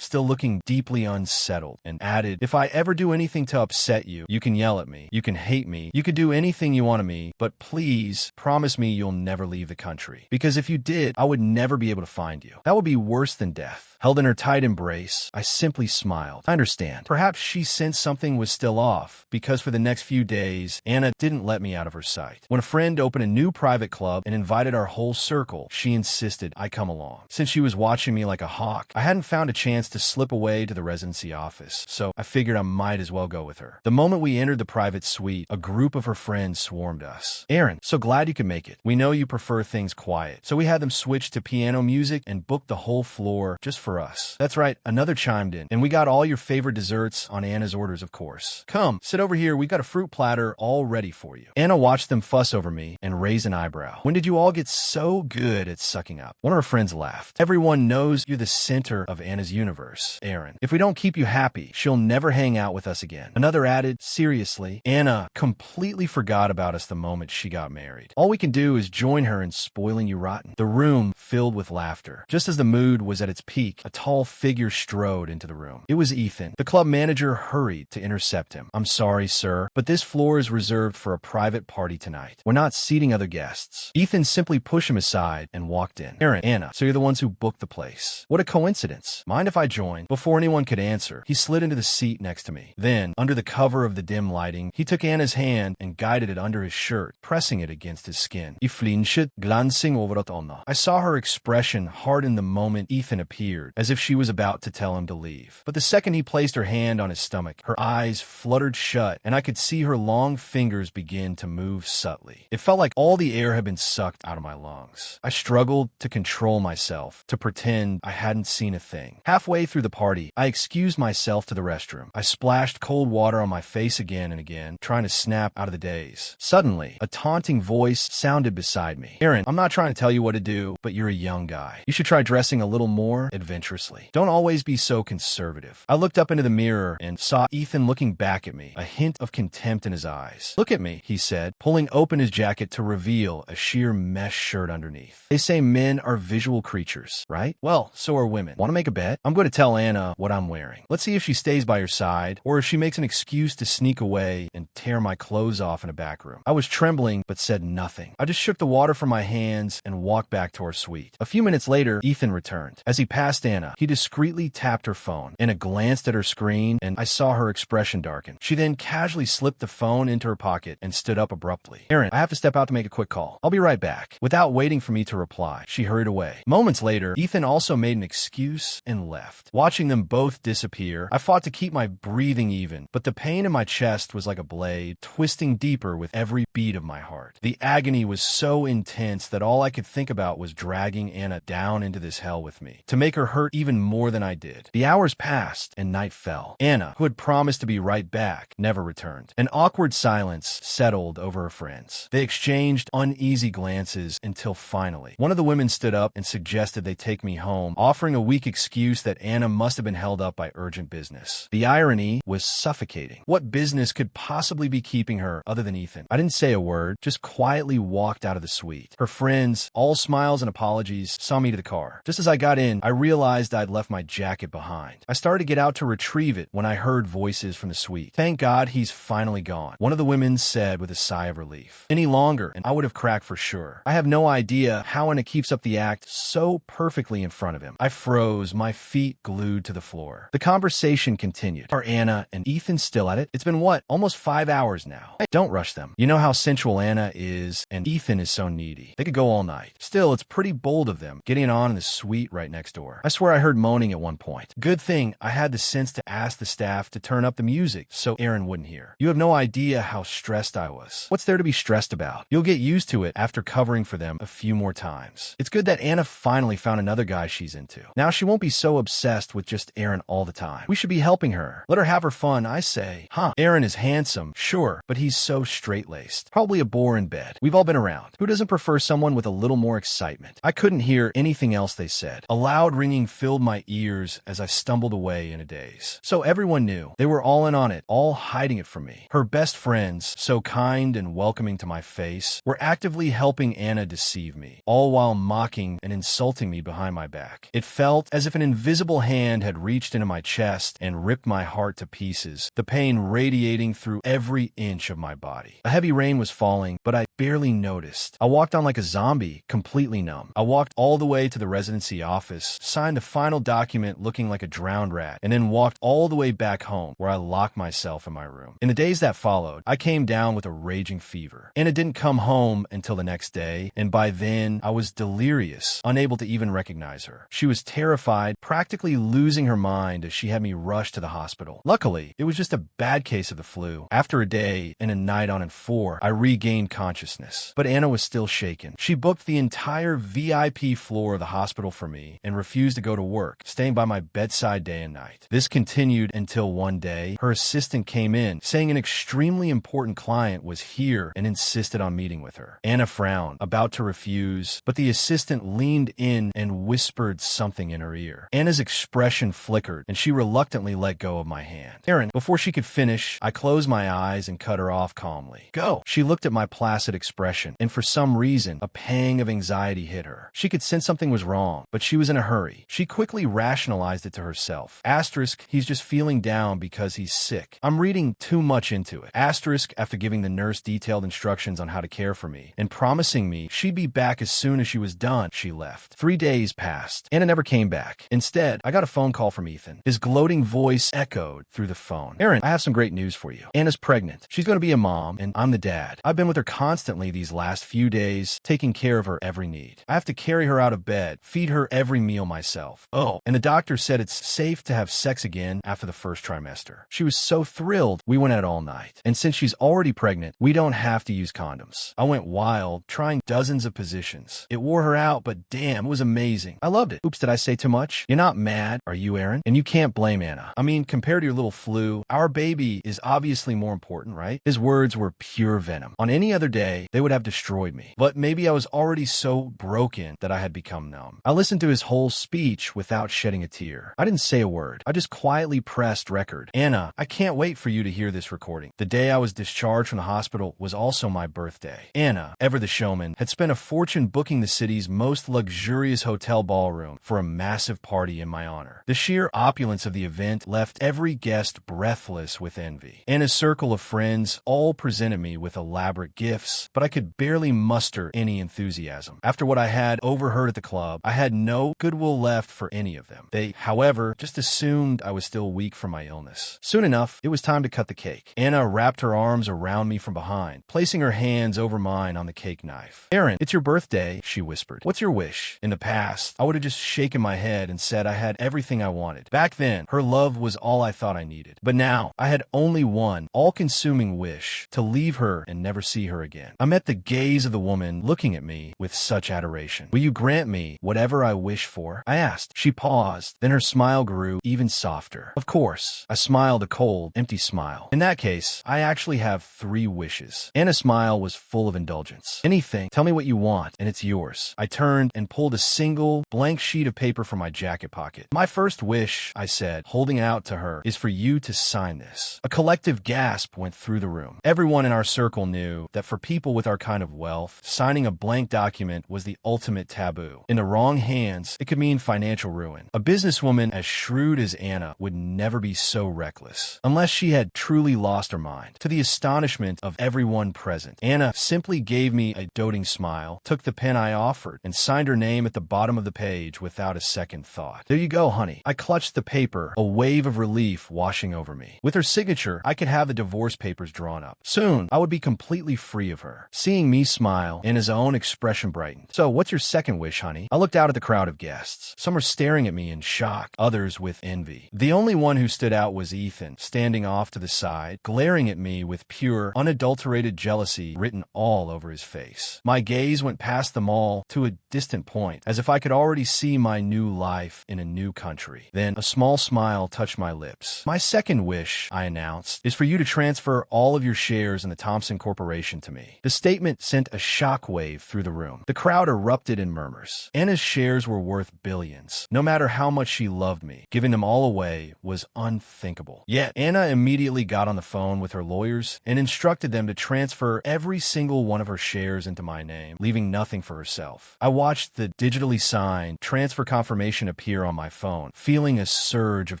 A: still looking deeply unsettled, and added, if I ever do anything to upset you, you can yell at me, you can hate me, you can do anything you want to me, but please promise me you'll never leave the country. Because if you did, I would never be able to find you. That would be worse than death. Held in her tight embrace, I simply smiled. I understand. Perhaps she sensed something was still off, because for the next few days, Anna didn't let me out of her sight. When a friend opened a new private club and invited our whole circle, she insisted I come along. Since she was watching me like a hawk, I hadn't found a chance to slip away to the residency office, so I figured I might as well go with her. The moment we entered the private suite, a group of her friends swarmed us. Aaron, so glad you could make it. We know you prefer things quiet. So we had them switch to piano music and booked the whole floor just for us. That's right, another chimed in, and we got all your favorite desserts on Anna's orders, of course. Come, sit over here, we've got a fruit platter all ready for you. Anna watched them fuss over me and raised an eyebrow. When did you all get so good at sucking up? One of her friends laughed. Everyone knows you're the center of Anna's universe, Aaron. If we don't keep you happy, she'll never hang out with us again. Another added, seriously, Anna completely forgot about us the moment she got married. All we can do is join her in spoiling you rotten. The room filled with laughter. Just as the mood was at its peak, a tall figure strode into the room. It was Ethan. The club manager hurried to intercept him. I'm sorry, sir, but this floor is reserved for a private party tonight. We're not seating other guests. Ethan simply pushed him aside and walked in. Aaron, Anna, so you're the ones who booked the place. What a coincidence. Mind if I join? Before anyone could answer, he slid into the seat next to me. Then, under the cover of the dim lighting, he took Anna's hand and guided it under his shirt, pressing it against his skin. I flinched, glancing over at Anna. I saw her expression harden the moment Ethan appeared, as if she was about to tell him to leave. But the second he placed her hand on his stomach, her eyes fluttered shut, and I could see her long fingers begin to move subtly. It felt like all the air had been sucked out of my lungs. I struggled to control myself, to pretend I hadn't seen a thing. Halfway through the party, I excused myself to the restroom. I splashed cold water on my face again and again, trying to snap out of the daze. Suddenly, a taunting voice sounded beside me. Aaron, I'm not trying to tell you what to do, but you're a young guy. You should try dressing a little more adventurously. Don't always be so conservative. I looked up into the mirror and saw Ethan looking back at me, a hint of contempt in his eyes. Look at me, he said, pulling open his jacket to reveal a sheer mesh shirt underneath. They say men are visual creatures, right? Well, so are women. Want to make a bet? I'm going to tell Anna what I'm wearing. Let's see if she stays by your side, or if she makes an excuse to sneak away and tear my clothes off in a back room. I was trembling, but said nothing. I just shook the water from my hands and walked back to our suite. A few minutes later, Ethan returned. As he passed Anna, he discreetly tapped her phone. Anna glanced at her screen, and I saw her expression darken. She then casually slipped the phone into her pocket and stood up abruptly. Aaron, I have to step out to make a quick call. I'll be right back. Without waiting for me to reply, she hurried away. Moments later, Ethan also made an excuse and left. Watching them both disappear, I fought to keep my breathing even, but the pain in my chest was like a blade, twisting deeper with every beat of my heart. The agony was so intense that all I could think about was dragging Anna down into this hell with me, to make her hurt even more than I did. The hours passed, and night fell. Anna, who had promised to be right back, never returned. An awkward silence settled over her friends. They exchanged uneasy glances until finally, one of the women stood up and suggested they take me home, offering a weak excuse that Anna must have been held up by urgent business. The irony was suffocating. What business could possibly be keeping her other than Ethan? I didn't say a word, just quietly walked out of the suite. Her friends, all smiles and apologies, saw me to the car. Just as I got in, I realized I'd left my jacket behind. I started to get out to retrieve it when I heard voices from the suite. Thank God he's finally gone, one of the women said with a sigh of relief. Any longer, and I would have cracked for sure. I have no idea how Anna keeps up the act so perfectly in front of him. I froze, my feet glued to the floor. The conversation continued. Are Anna and Ethan still at it? It's been what, almost 5 hours now. Don't rush them. You know how sensual Anna is, and Ethan is so needy. They could go all night. Still, it's pretty bold of them, getting on in the suite right next door. I swear I heard moaning at one point. Good thing I had the sense to ask the staff to turn up the music so Aaron wouldn't hear. You have no idea how stressed I was. What's there to be stressed about? You'll get used to it after covering for them a few more times. It's good that Anna finally found another guy she's into. Now she won't be so obsessed with just Aaron all the time. We should be helping her. Let her have her fun, I say. Aaron is handsome, sure, but he's so straight-laced. Probably a bore in bed. We've all been around. Who doesn't prefer someone with a little more excitement? I couldn't hear anything else they said. A loud ringing filled my ears as I stumbled away in a daze. So everyone Everyone knew. They were all in on it, all hiding it from me. Her best friends, so kind and welcoming to my face, were actively helping Anna deceive me, all while mocking and insulting me behind my back. It felt as if an invisible hand had reached into my chest and ripped my heart to pieces, the pain radiating through every inch of my body. A heavy rain was falling, but I barely noticed. I walked on like a zombie, completely numb. I walked all the way to the residency office, signed the final document looking like a drowned rat, and then walked all the way back home, where I locked myself in my room. In the days that followed, I came down with a raging fever. Anna didn't come home until the next day, and by then, I was delirious, unable to even recognize her. She was terrified, practically losing her mind as she had me rushed to the hospital. Luckily, it was just a bad case of the flu. After a day and a night on N4, I regained consciousness. But Anna was still shaken. She booked the entire VIP floor of the hospital for me and refused to go to work, staying by my bedside day and night. This continued until one day, her assistant came in, saying an extremely important client was here and insisted on meeting with her. Anna frowned, about to refuse, but the assistant leaned in and whispered something in her ear. Anna's expression flickered, and she reluctantly let go of my hand. Aaron, before she could finish, I closed my eyes and cut her off calmly. Go! She looked at my placid expression, and for some reason, a pang of anxiety hit her. She could sense something was wrong, but she was in a hurry. She quickly rationalized it to herself. Asterisk, he's just feeling down because he's sick. I'm reading too much into it. Asterisk, after giving the nurse detailed instructions on how to care for me, and promising me she'd be back as soon as she was done, she left. 3 days passed. Anna never came back. Instead, I got a phone call from Ethan. His gloating voice echoed through the phone. Aaron, I have some great news for you. Anna's pregnant. She's going to be a mom, and I'm the dad. I've been with her constantly these last few days, taking care of her every need. I have to carry her out of bed, feed her every meal myself. Oh, and the doctor said it's safe to have sex again after the first trimester. She was so thrilled, we went out all night. And since she's already pregnant, we don't have to use condoms. I went wild, trying dozens of positions. It wore her out, but damn, it was amazing. I loved it. Oops, did I say too much? You're not mad, are you, Aaron? And you can't blame Anna. I mean, compared to your little flu, our baby is obviously more important, right? His words were pure venom. On any other day, they would have destroyed me. But maybe I was already so broken that I had become numb. I listened to his whole speech without shedding a tear. I didn't say a word. I just quietly pressed record. Anna, I can't wait for you to hear this recording. The day I was discharged from the hospital was also my birthday. Anna, ever the showman, had spent a fortune booking the city's most luxurious hotel ballroom for a massive party in my honor. The sheer opulence of the event left every guest breathless with envy. Anna's circle of friends all presented me with elaborate gifts, but I could barely muster any enthusiasm. After what I had overheard at the club, I had no goodwill left for any of them. They, however, just assumed I was still weak from my illness. Soon enough, it was time to cut the cake. Anna wrapped her arms around me from behind, placing her hands over mine on the cake knife. Aaron, it's your birthday, she whispered. What's your wish? In the past, I would have just shaken my head and said I had everything I wanted. Back then, her love was all I thought I needed. But now, I had only one all-consuming wish, to leave her and never see her again. I met the gaze of the woman looking at me with such adoration. Will you grant me whatever I wish for? I asked. She paused, then her smile grew even softer. Of course. I smiled a cold, empty smile. In that case, I actually have 3 wishes. Anna's smile was full of indulgence. Anything, tell me what you want, and it's yours. I turned and pulled a single, blank sheet of paper from my jacket pocket. My first wish, I said, holding it out to her, is for you to sign this. A collective gasp went through the room. Everyone in our circle knew that for people with our kind of wealth, signing a blank document was the ultimate taboo. In the wrong hands, it could mean financial ruin. A businesswoman as shrewd as Anna would never be so reckless, unless she had truly lost her mind. To the astonishment of everyone present, Anna simply gave me a doting smile, took the pen I offered, and signed her name at the bottom of the page without a second thought. There you go, honey. I clutched the paper, a wave of relief washing over me. With her signature, I could have the divorce papers drawn up. Soon, I would be completely free of her. Seeing me smile, Anna's own expression brightened. So, what's your second wish, honey? I looked out at the crowd of guests. Some were staring at me in shock, others with envy. The only one who stood out was Ethan, standing off to the side, glaring at me with pure, unadulterated jealousy written all over his face. My gaze went past them all to a distant point, as if I could already see my new life in a new country. Then a small smile touched my lips. My second wish, I announced, is for you to transfer all of your shares in the Thompson Corporation to me. The statement sent a shockwave through the room. The crowd erupted in murmurs. Anna's shares were worth billions. No matter how much she loved me, giving them all away was unthinkable. Yet, Anna immediately got on the phone with her lawyers and instructed them to transfer every single one of her shares into my name, leaving nothing for herself. I watched the digitally signed transfer confirmation appear on my phone, feeling a surge of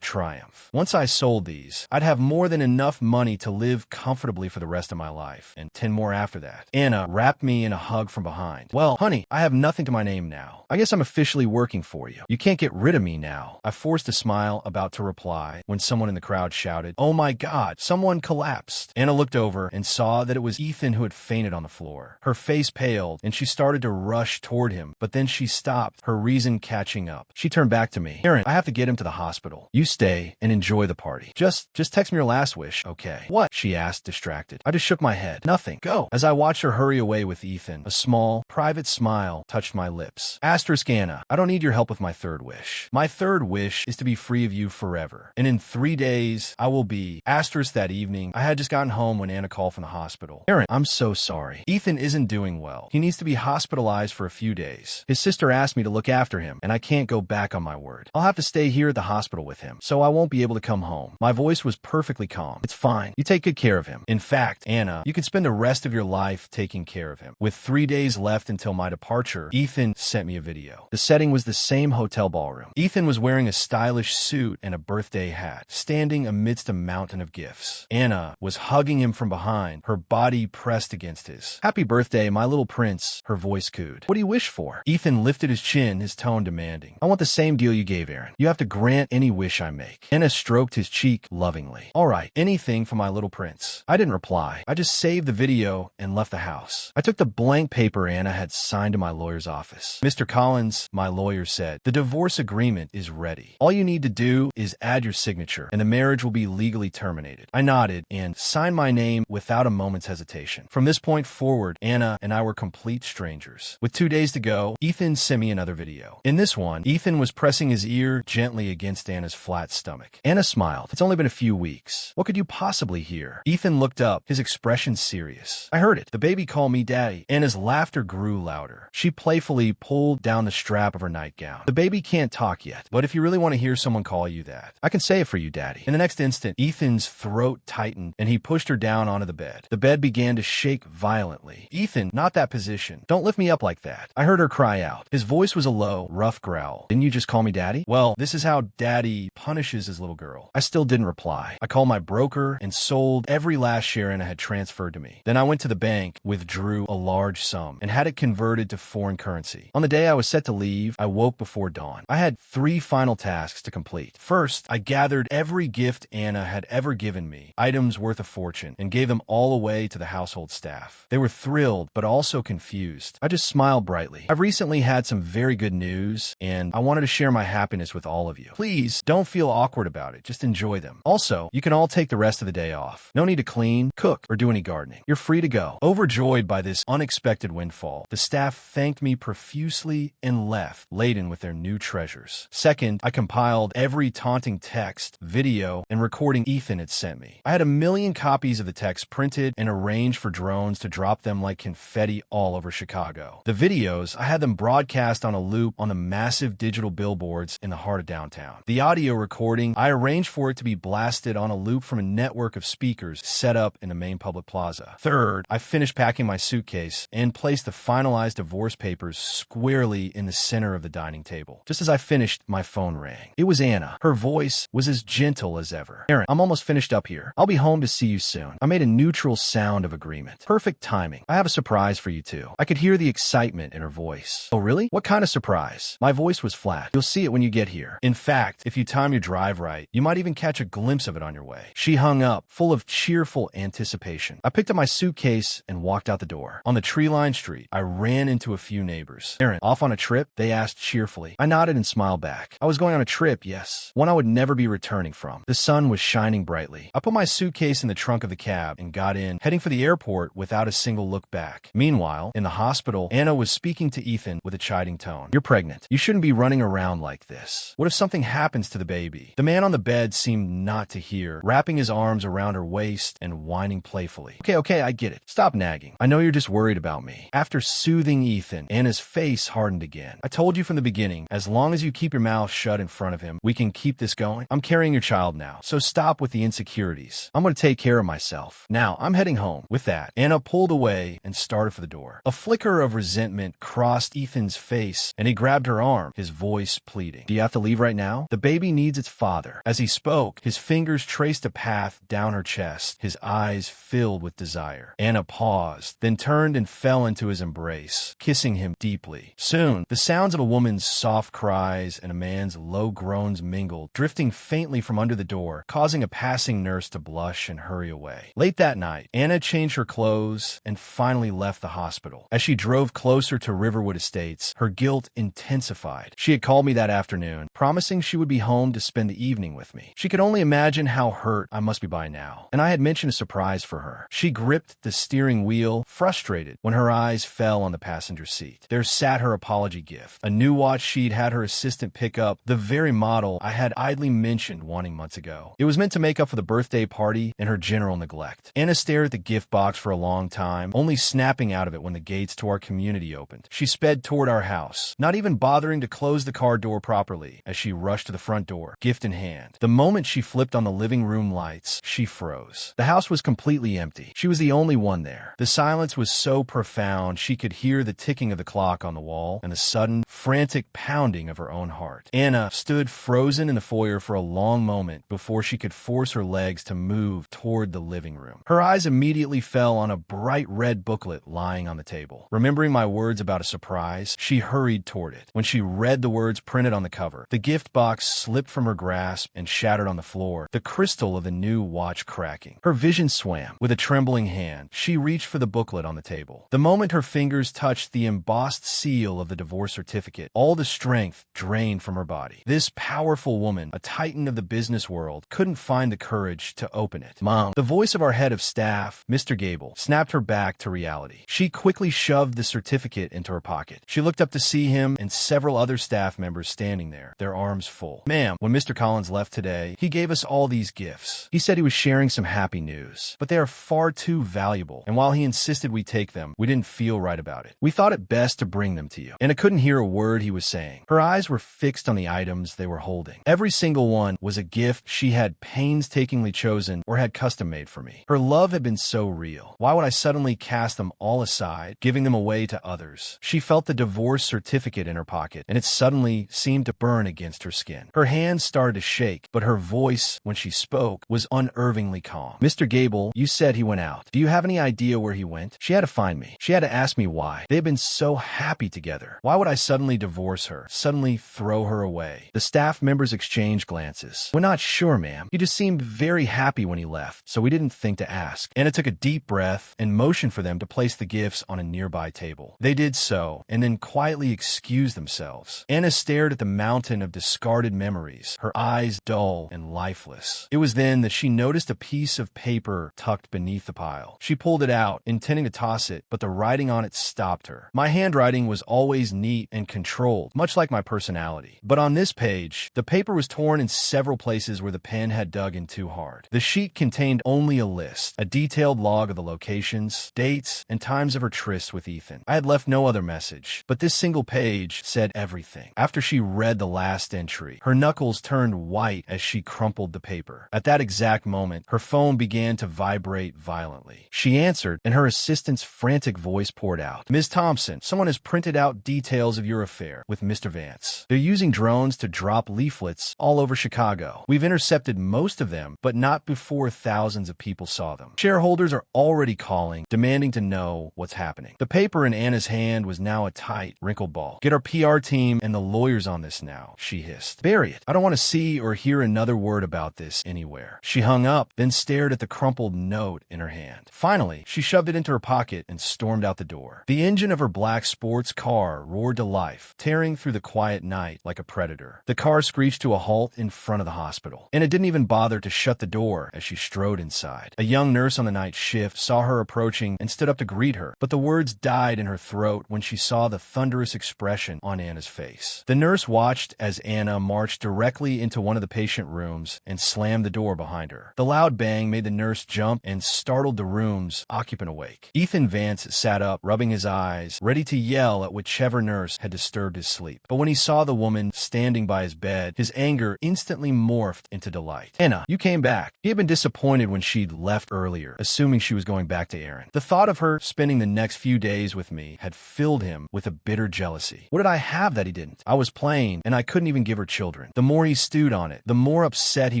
A: triumph. Once I sold these, I'd have more than enough money to live comfortably for the rest of my life, and 10 more after that. Anna wrapped me in a hug from behind. Well, honey, I have nothing to my name now. I guess I'm officially working for you. You can't get rid of me now. I forced a smile, about to reply, when someone in the crowd shouted, "Oh my God, someone collapsed." Anna looked over and saw that it was Ethan who had fainted on the floor. Her face paled, and she started to rush toward him, but then she stopped, her reason catching up. She turned back to me. "Aaron, I have to get him to the hospital. You stay and enjoy the party. Just text me your last wish, okay?" "What?" she asked, distracted. I just shook my head. "Nothing. Go." As I watched her hurry away with Ethan, a small, private smile touched my lips. Asterisk Anna, I don't need your help with my third wish. My third wish is to be free of you forever. And in 3 days, I will be. Asterisk that evening, I had just gotten home when Anna called from the hospital. "Aaron, I'm so sorry. Ethan isn't doing well. He needs to be hospitalized for a few days. His sister asked me to look after him, and I can't go back on my word. I'll have to stay here at the hospital with him, so I won't be able to come home." My voice was perfectly calm. "It's fine. You take good care of him. In fact, Anna, you can spend the rest of your life taking care of him." With 3 days left until my departure, Ethan sent me a video. The setting was the same hotel ballroom. Ethan was wearing a stylish suit and a birthday hat, standing amidst a mountain of gifts. Anna was hugging him from behind, her body pressed against his. "Happy birthday, my little prince," her voice cooed. "What do you wish for?" Ethan lifted his chin, his tone demanding. "I want the same deal you gave Aaron. You have to grant any wish I make." Anna stroked his cheek lovingly. "All right, anything for my little prince." I didn't reply. I just saved the video and left the house. I took the blank paper Anna had signed to my lawyer's office. "Mr. Collins," my lawyer said, "the divorce agreement is ready. All you need to do is add your signature, and the marriage will be legally terminated." I nodded and signed my name without a moment's hesitation. From this point forward, Anna and I were complete strangers. With 2 days to go, Ethan sent me another video. In this one, Ethan was pressing his ear gently against Anna's flat stomach. Anna smiled. "It's only been a few weeks. What could you possibly hear?" Ethan looked up, his expression serious. "I heard it. The baby called me daddy." Anna's laughter grew louder. She playfully pulled down the strap of her nightgown. "The baby can't talk yet, but if you really want to hear someone call you that, I can say it for you, daddy." In the next instant, Ethan's throat tightened and he pushed her down onto the bed. The bed began to shake violently. "Ethan, not that position. Don't lift me up like that." I heard her cry out. His voice was a low, rough growl. "Didn't you just call me daddy?" "Well, this is how daddy punishes his little girl." I still didn't reply. I called my broker and sold every last share Anna had transferred to me. Then I went to the bank, withdrew a large sum, and had it converted to foreign currency. On the day I was set to leave, I woke before dawn. I had 3 final tasks to complete. First, I gathered every gift Anna had ever given me, items worth a fortune, and gave them all away to the household staff. They were thrilled, but also confused. I just smiled brightly. I've recently had some very good news, and I wanted to share my happiness with all of you. Please, don't feel awkward about it. Just enjoy them. Also, you can all take the rest of the day off. No need to clean, cook, or do any gardening. You're free to go. Overjoyed by this unexpected windfall, the staff thanked me profusely and left, laden with their new treasures. Second, I compiled every taunting text, video, and recording Ethan had sent me. I had 1,000,000 copies of the text printed and arranged for drones to drop them like confetti all over Chicago. The videos, I had them broadcast on a loop on the massive digital billboards in the heart of downtown. The audio recording, I arranged for it to be blasted on a loop from a network of speakers set up in the main public plaza. Third, I finished packing my suitcase and placed the finalized divorce papers squarely in the center of the dining table. Just as I finished, my phone rang. It was Anna. Her voice was as gentle as ever. "Aaron, I'm almost finished up here. I'll be home to see you soon." I made a neutral sound of agreement. "Perfect timing. I have a surprise for you too." I could hear the excitement in her voice. "Oh really? What kind of surprise?" My voice was flat. "You'll see it when you get here. In fact, if you time your drive right, you might even catch a glimpse of it on your way." She hung up, full of cheerful anticipation. I picked up my suitcase and walked out the door. On the tree-lined street, I ran into a few neighbors. "Aaron, off on a trip?" they asked cheerfully. I nodded and smiled back. I was going on a trip, yes. One I would never be returning from. The sun was shining brightly. I put my suitcase in the trunk of the cab and got in, heading for the airport without a single look back. Meanwhile, in the hospital, Anna was speaking to Ethan with a chiding tone. "You're pregnant. You shouldn't be running around like this. What if something happens to the baby?" The man on the bed seemed not to hear, wrapping his arms around her waist and whining playfully. Okay, I get it. Stop nagging. I know you're just worried about me." After soothing Ethan, Anna's face hardened again. "I told you from the beginning, as long as you keep your mouth shut in front of him, we can keep this going. I'm carrying your child now, so stop with the insecurities. I'm going to take care of myself. Now, I'm heading home." With that, Anna pulled away and started for the door. A flicker of resentment crossed Ethan's face, and he grabbed her arm, his voice pleading. "Do you have to leave right now? The baby needs its father." As he spoke, his fingers traced a path down her chest, his eyes filled with desire. Anna paused, then turned and fell into his embrace, kissing him deeply. Soon, the sounds of a woman's soft cries and a man's low groans mingled, drifting faintly from under the door, causing a passing nurse to blush and hurry away. Late that night, Anna changed her clothes and finally left the hospital. As she drove closer to Riverwood Estates, her guilt intensified. She had called me that afternoon, promising she would be home to spend the evening with me. She could only imagine how hurt I must be by now, and I had mentioned a surprise for her. She gripped the steering wheel, frustrated, when her eyes fell on the passenger seat. There sat her apology gift, a new watch she'd had her assistant pick up, the very model I had idly mentioned wanting months ago. It was meant to make up for the birthday party and her general neglect. Anna stared at the gift box for a long time, only snapping out of it when the gates to our community opened. She sped toward our house, not even bothering to close the car door properly as she rushed to the front door, gift in hand. The moment she flipped on the living room lights, she froze. The house was completely empty. She was the only one there. The silence was so profound she could hear the ticking of the clock on the wall and the sudden, frantic pounding of her own heart. Anna stood frozen in the foyer for a long moment before she could force her legs to move toward the living room. Her eyes immediately fell on a bright red booklet lying on the table. Remembering my words about a surprise, she hurried toward it. When she read the words printed on the cover, the gift box slipped from her grasp and shattered on the floor, the crystal of the new watch cracking. Her vision swam. With a trembling hand, she reached for the booklet on the table. The moment her fingers touched the embossed seal of the divorce certificate, all the strength drained from her body. This powerful woman, a titan of the business world, couldn't find the courage to open it. "Mom," the voice of our head of staff, Mr. Gable, snapped her back to reality. She quickly shoved the certificate into her pocket. She looked up to see him and several other staff members standing there, their arms full. "Ma'am, when Mr. Collins left today, he gave us all these gifts. He said he was sharing some happy news, but they are far too valuable, and while he insisted we take them, we didn't feel right about it. We thought it best to bring them to you." Anna couldn't hear a word he was saying. Her eyes were fixed on the items they were holding. Every single one was a gift she had painstakingly chosen or had custom made for me. Her love had been so real. Why would I suddenly cast them all aside, giving them away to others? She felt the divorce certificate in her pocket, and it suddenly seemed to burn against her skin. Her hands started to shake, but her voice, when she spoke, was unervingly calm. "Mr. Gable, you said he went out. Do you have any idea where he went? She had to find me. She had to ask me why. They had been so happy together. Why would I suddenly divorce her, suddenly throw her away?" The staff members exchanged glances. "We're not sure, ma'am. He just seemed very happy when he left, so we didn't think to ask." Anna took a deep breath and motioned for them to place the gifts on a nearby table. They did so, and then quietly excused themselves. Anna stared at the mountain of discarded memories, her eyes dull and lifeless. It was then that she noticed a piece of paper tucked beneath the pile. She pulled it out, intending to toss it, but the writing on it stopped her. My handwriting was always neat and controlled, much like my personality. But on this page, the paper was torn in several places where the pen had dug in too hard. The sheet contained only a list, a detailed log of the locations, dates, and times of her trysts with Ethan. I had left no other message, but this single page said everything. After she read the last entry, her knuckles turned white as she crumpled the paper. At that exact moment, her phone began to vibrate violently. She answered, and her assistant's frantic voice poured out. "Ms. Thompson, someone has printed out details of your affair with Mr. Vance. They're using drones to drop leaflets all over Chicago. We've intercepted most of them, but not before thousands of people saw them. Shareholders are already calling, demanding to know what's happening." The paper in Anna's hand was now a tight, wrinkled ball. "Get our PR team and the lawyers on this now," she hissed. "Bury it. I don't want to see or hear another word about this anywhere." She hung up, then stared at the crumpled note in her hand. Finally, she shoved it into her pocket and stormed out the door. The engine of her black sports car roared to life, tearing through the quiet night like a predator. The car screeched to a halt in front of the hospital, and it didn't even bother to shut the door as she strode inside. A young nurse on the night shift saw her approaching and stood up to greet her, but the words died in her throat when she saw the thunderous expression on Anna's face. The nurse watched as Anna marched directly into one of the patient rooms and slammed the door behind her. The loud bang made the nurse jump and startled the room's occupant awake. Ethan Vance sat up, rubbing his eyes, ready to yell at whichever nurse had disturbed his sleep. But when he saw the woman standing by his bed, his anger instantly instantly morphed into delight. Anna, you came back. He had been disappointed when she'd left earlier, assuming she was going back to Aaron. The thought of her spending the next few days with me had filled him with a bitter jealousy. What did I have that he didn't? I was plain, and I couldn't even give her children. The more he stewed on it, the more upset he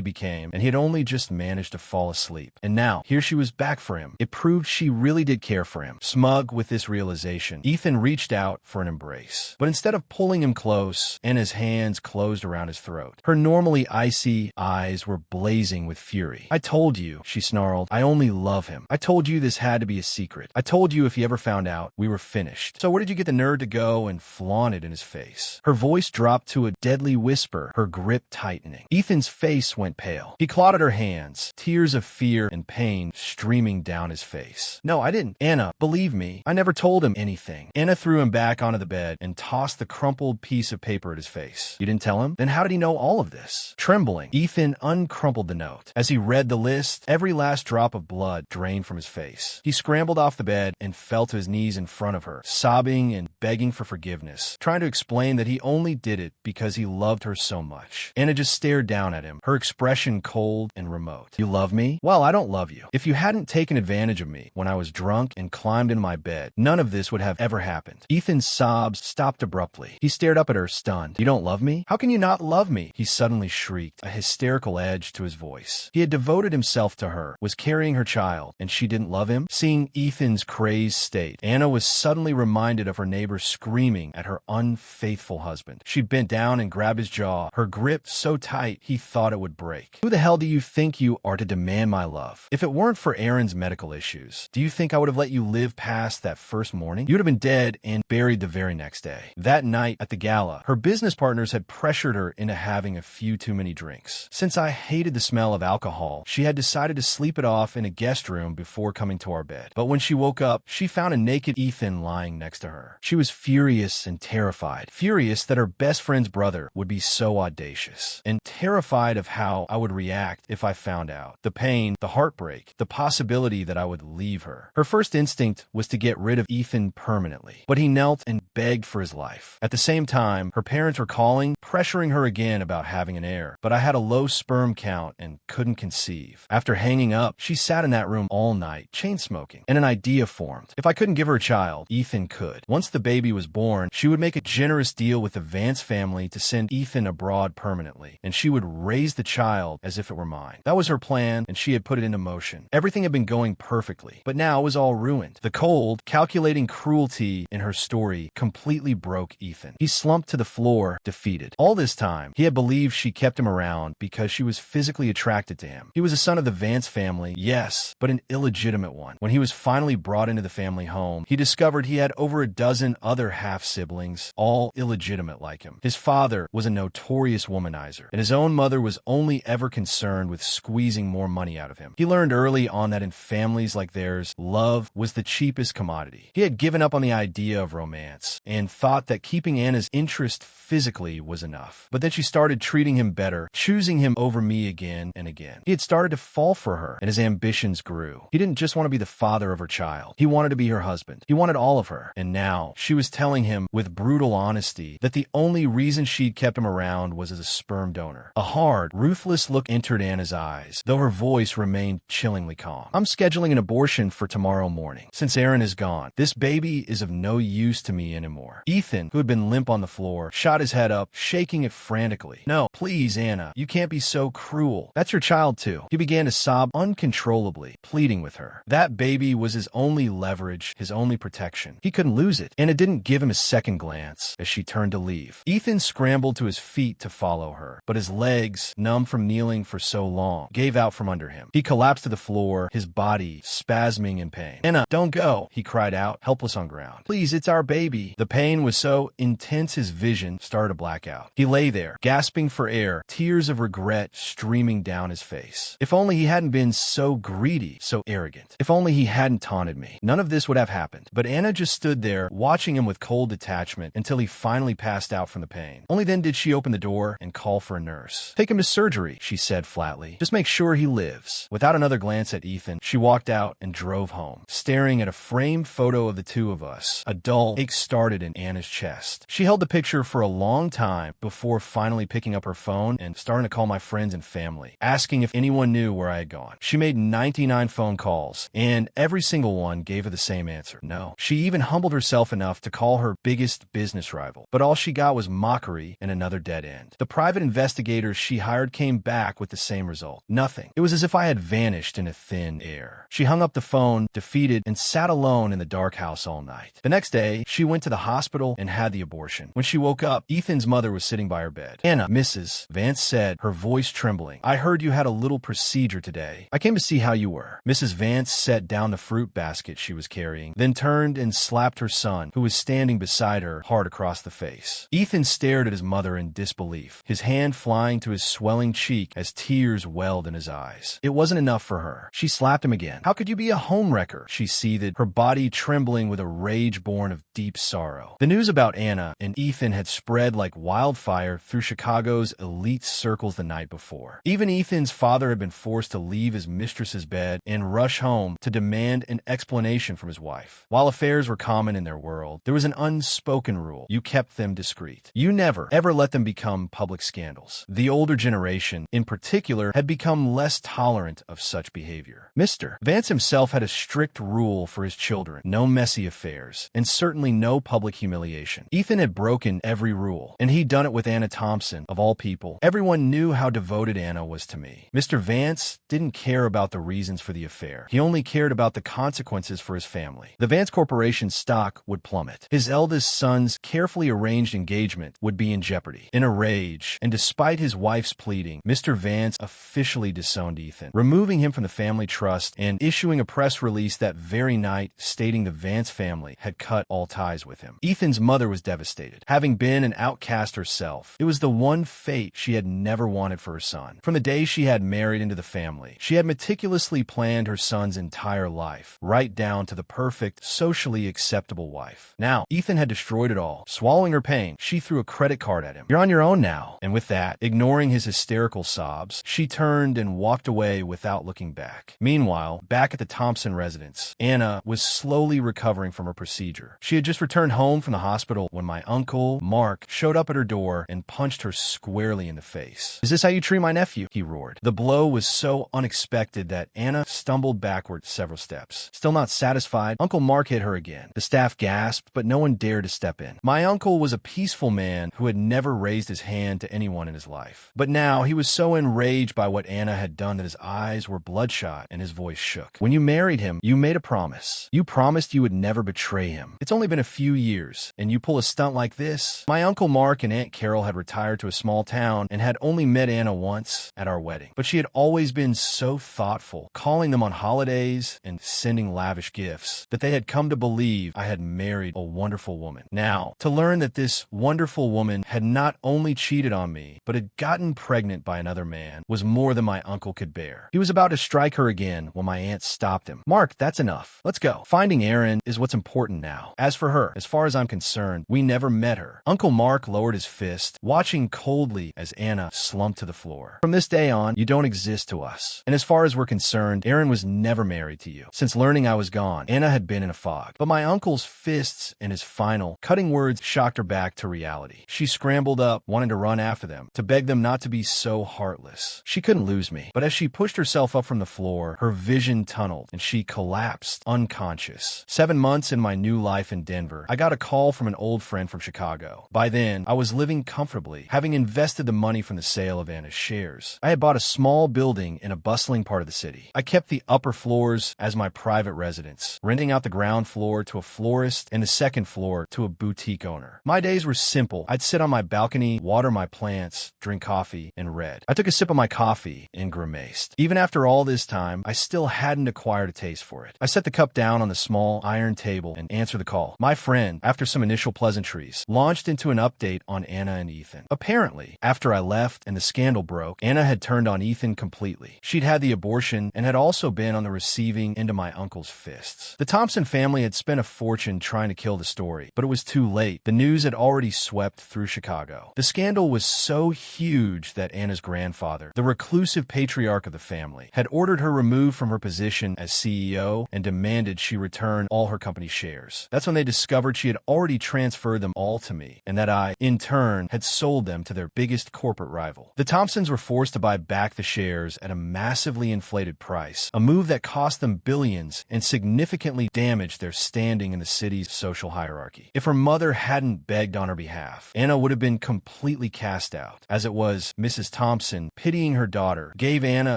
A: became, and he had only just managed to fall asleep. And now, here she was back for him. It proved she really did care for him. Smug with this realization, Ethan reached out for an embrace. But instead of pulling him close, Anna's hands closed around his throat. Her normally icy eyes were blazing with fury. I told you, she snarled, I only love him. I told you this had to be a secret. I told you if he ever found out, we were finished. So where did you get the nerve to go and flaunt it in his face? Her voice dropped to a deadly whisper, her grip tightening. Ethan's face went pale. He clawed at her hands, tears of fear and pain streaming down his face. No, I didn't. Anna, believe me, I never told him anything. Anna threw him back onto the bed and tossed the crumpled piece of paper at his face. You didn't tell him? Then how did he know all of this? Trembling, Ethan uncrumpled the note. As he read the list, every last drop of blood drained from his face. He scrambled off the bed and fell to his knees in front of her, sobbing and begging for forgiveness, trying to explain that he only did it because he loved her so much. Anna just stared down at him, her expression cold and remote. You love me? Well, I don't love you. If you hadn't taken advantage of me when I was drunk and climbed into my bed, none of this would have ever happened. Ethan's sobs stopped abruptly. He stared up at her, stunned. You don't love me? How can you not love me? He suddenly shrieked, a hysterical edge to his voice. He had devoted himself to her, was carrying her child, and she didn't love him? Seeing Ethan's crazed state, Anna was suddenly reminded of her neighbor screaming at her unfaithful husband. She bent down and grabbed his jaw, her grip so tight he thought it would break. Who the hell do you think you are to demand my love? If it weren't for Aaron's medical issues, do you think I would have let you live past that first morning? You would have been dead and buried the very next day. That night at the gala, her business partners had pressured her into having a few too many drinks. Since I hated the smell of alcohol, she had decided to sleep it off in a guest room before coming to our bed. But when she woke up, she found a naked Ethan lying next to her. She was furious and terrified. Furious that her best friend's brother would be so audacious. And terrified of how I would react if I found out. The pain, the heartbreak, the possibility that I would leave her. Her first instinct was to get rid of Ethan permanently. But he knelt and begged for his life. At the same time, her parents were calling, pressuring her again about having an heir. But I had a low sperm count and couldn't conceive. After hanging up, she sat in that room all night, chain smoking, and an idea formed. If I couldn't give her a child, Ethan could. Once the baby was born, she would make a generous deal with the Vance family to send Ethan abroad permanently, and she would raise the child as if it were mine. That was her plan, and she had put it into motion. Everything had been going perfectly, but now it was all ruined. The cold, calculating cruelty in her story completely broke Ethan. He slumped to the floor, defeated. All this time, he had believed she kept him around because she was physically attracted to him. He was a son of the Vance family, yes, but an illegitimate one. When he was finally brought into the family home, he discovered he had over a dozen other half-siblings, all illegitimate like him. His father was a notorious womanizer, and his own mother was only ever concerned with squeezing more money out of him. He learned early on that in families like theirs, love was the cheapest commodity. He had given up on the idea of romance and thought that keeping Anna's interest physically was enough. But then she started treating him better, choosing him over me again and again. He had started to fall for her, and his ambitions grew. He didn't just want to be the father of her child. He wanted to be her husband. He wanted all of her. And now, she was telling him with brutal honesty that the only reason she'd kept him around was as a sperm donor. A hard, ruthless look entered Anna's eyes, though her voice remained chillingly calm. I'm scheduling an abortion for tomorrow morning. Since Aaron is gone, this baby is of no use to me anymore. Ethan, who had been limp on the floor, shot his head up, shaking it frantically. No, please, Anna, you can't be so cruel. That's your child too. He began to sob uncontrollably, pleading with her. That baby was his only leverage, his only protection. He couldn't lose it. Anna didn't give him a second glance as she turned to leave. Ethan scrambled to his feet to follow her, but his legs, numb from kneeling for so long, gave out from under him. He collapsed to the floor, his body spasming in pain. Anna, don't go, he cried out, helpless on ground. Please, it's our baby. The pain was so intense his vision started to black out. He lay there, gasping for air, tears of regret streaming down his face. If only he hadn't been so greedy, so arrogant. If only he hadn't taunted me. None of this would have happened. But Anna just stood there, watching him with cold detachment until he finally passed out from the pain. Only then did she open the door and call for a nurse. Take him to surgery, she said flatly. Just make sure he lives. Without another glance at Ethan, she walked out and drove home, staring at a framed photo of the two of us. A dull ache started in Anna's chest. She held the picture for a long time before finally picking up her phone phone and starting to call my friends and family, asking if anyone knew where I had gone. She made 99 phone calls, and every single one gave her the same answer: no. She even humbled herself enough to call her biggest business rival, but all she got was mockery and another dead end. The private investigators she hired came back with the same result: nothing. It was as if I had vanished into thin air. She hung up the phone, defeated, and sat alone in the dark house all night. The next day, she went to the hospital and had the abortion. When she woke up, Ethan's mother was sitting by her bed. "Anna," Mrs. Vance said, her voice trembling, "I heard you had a little procedure today. I came to see how you were." Mrs. Vance set down the fruit basket she was carrying, then turned and slapped her son, who was standing beside her, hard across the face. Ethan stared at his mother in disbelief, his hand flying to his swelling cheek as tears welled in his eyes. It wasn't enough for her. She slapped him again. "How could you be a homewrecker?" she seethed, her body trembling with a rage born of deep sorrow. The news about Anna and Ethan had spread like wildfire through Chicago's elite circles the night before. Even Ethan's father had been forced to leave his mistress's bed and rush home to demand an explanation from his wife. While affairs were common in their world, there was an unspoken rule: you kept them discreet. You never, ever let them become public scandals. The older generation, in particular, had become less tolerant of such behavior. Mr. Vance himself had a strict rule for his children: no messy affairs, and certainly no public humiliation. Ethan had broken every rule, and he'd done it with Anna Thompson, of all people. Everyone knew how devoted Anna was to me. Mr. Vance didn't care about the reasons for the affair. He only cared about the consequences for his family. The Vance Corporation's stock would plummet. His eldest son's carefully arranged engagement would be in jeopardy. In a rage, and despite his wife's pleading, Mr. Vance officially disowned Ethan, removing him from the family trust and issuing a press release that very night stating the Vance family had cut all ties with him. Ethan's mother was devastated. Having been an outcast herself, it was the one fate she had never wanted for her son. From the day she had married into the family, she had meticulously planned her son's entire life, right down to the perfect, socially acceptable wife. Now, Ethan had destroyed it all. Swallowing her pain, she threw a credit card at him. "You're on your own now." And with that, ignoring his hysterical sobs, she turned and walked away without looking back. Meanwhile, back at the Thompson residence, Anna was slowly recovering from her procedure. She had just returned home from the hospital when my uncle, Mark, showed up at her door and punched her squarely in the face. "Is this how you treat my nephew?" he roared. The blow was so unexpected that Anna stumbled backward several steps. Still not satisfied, Uncle Mark hit her again. The staff gasped, but no one dared to step in. My uncle was a peaceful man who had never raised his hand to anyone in his life. But now he was so enraged by what Anna had done that his eyes were bloodshot and his voice shook. "When you married him, you made a promise. You promised you would never betray him. It's only been a few years, and you pull a stunt like this?" My Uncle Mark and Aunt Carol had retired to a small town and had only met Anna once at our wedding. But she had always been so thoughtful, calling them on holidays and sending lavish gifts, that they had come to believe I had married a wonderful woman. Now, to learn that this wonderful woman had not only cheated on me, but had gotten pregnant by another man, was more than my uncle could bear. He was about to strike her again when my aunt stopped him. "Mark, that's enough. Let's go. Finding Erin is what's important now. As for her, as far as I'm concerned, we never met her." Uncle Mark lowered his fist, watching coldly as Anna slumped to the floor. "From this day on, you don't exist to us. And as far as we're concerned, Erin was never married to you." Since learning I was gone, Anna had been in a fog. But my uncle's fists and his final, cutting words shocked her back to reality. She scrambled up, wanting to run after them, to beg them not to be so heartless. She couldn't lose me. But as she pushed herself up from the floor, her vision tunneled, and she collapsed, unconscious. 7 months in my new life in Denver, I got a call from an old friend from Chicago. By then, I was living comfortably, having invested the money from the sale of Anna's shares. I had bought a small building in a bustling part of the city. I kept the upper floors as my private residence, renting out the ground floor to a florist and the second floor to a boutique owner. My days were simple. I'd sit on my balcony, water my plants, drink coffee, and read. I took a sip of my coffee and grimaced. Even after all this time, I still hadn't acquired a taste for it. I set the cup down on the small iron table and answered the call. My friend, after some initial pleasantries, launched into an update on Anna and Ethan. Apparently, after I left and the scandal broke, Anna had turned on Ethan completely. She'd had the abortion and had also been on the receiving end of my uncle's fists. The Thompson family had spent a fortune trying to kill the story, but it was too late. The news had already swept through Chicago. The scandal was so huge that Anna's grandfather, the reclusive patriarch of the family, had ordered her removed from her position as CEO and demanded she return all her company shares. That's when they discovered she had already transferred them all to me, and that I, in turn, had sold them to their biggest biggest corporate rival. The Thompsons were forced to buy back the shares at a massively inflated price, a move that cost them billions and significantly damaged their standing in the city's social hierarchy. If her mother hadn't begged on her behalf, Anna would have been completely cast out. As it was, Mrs. Thompson, pitying her daughter, gave Anna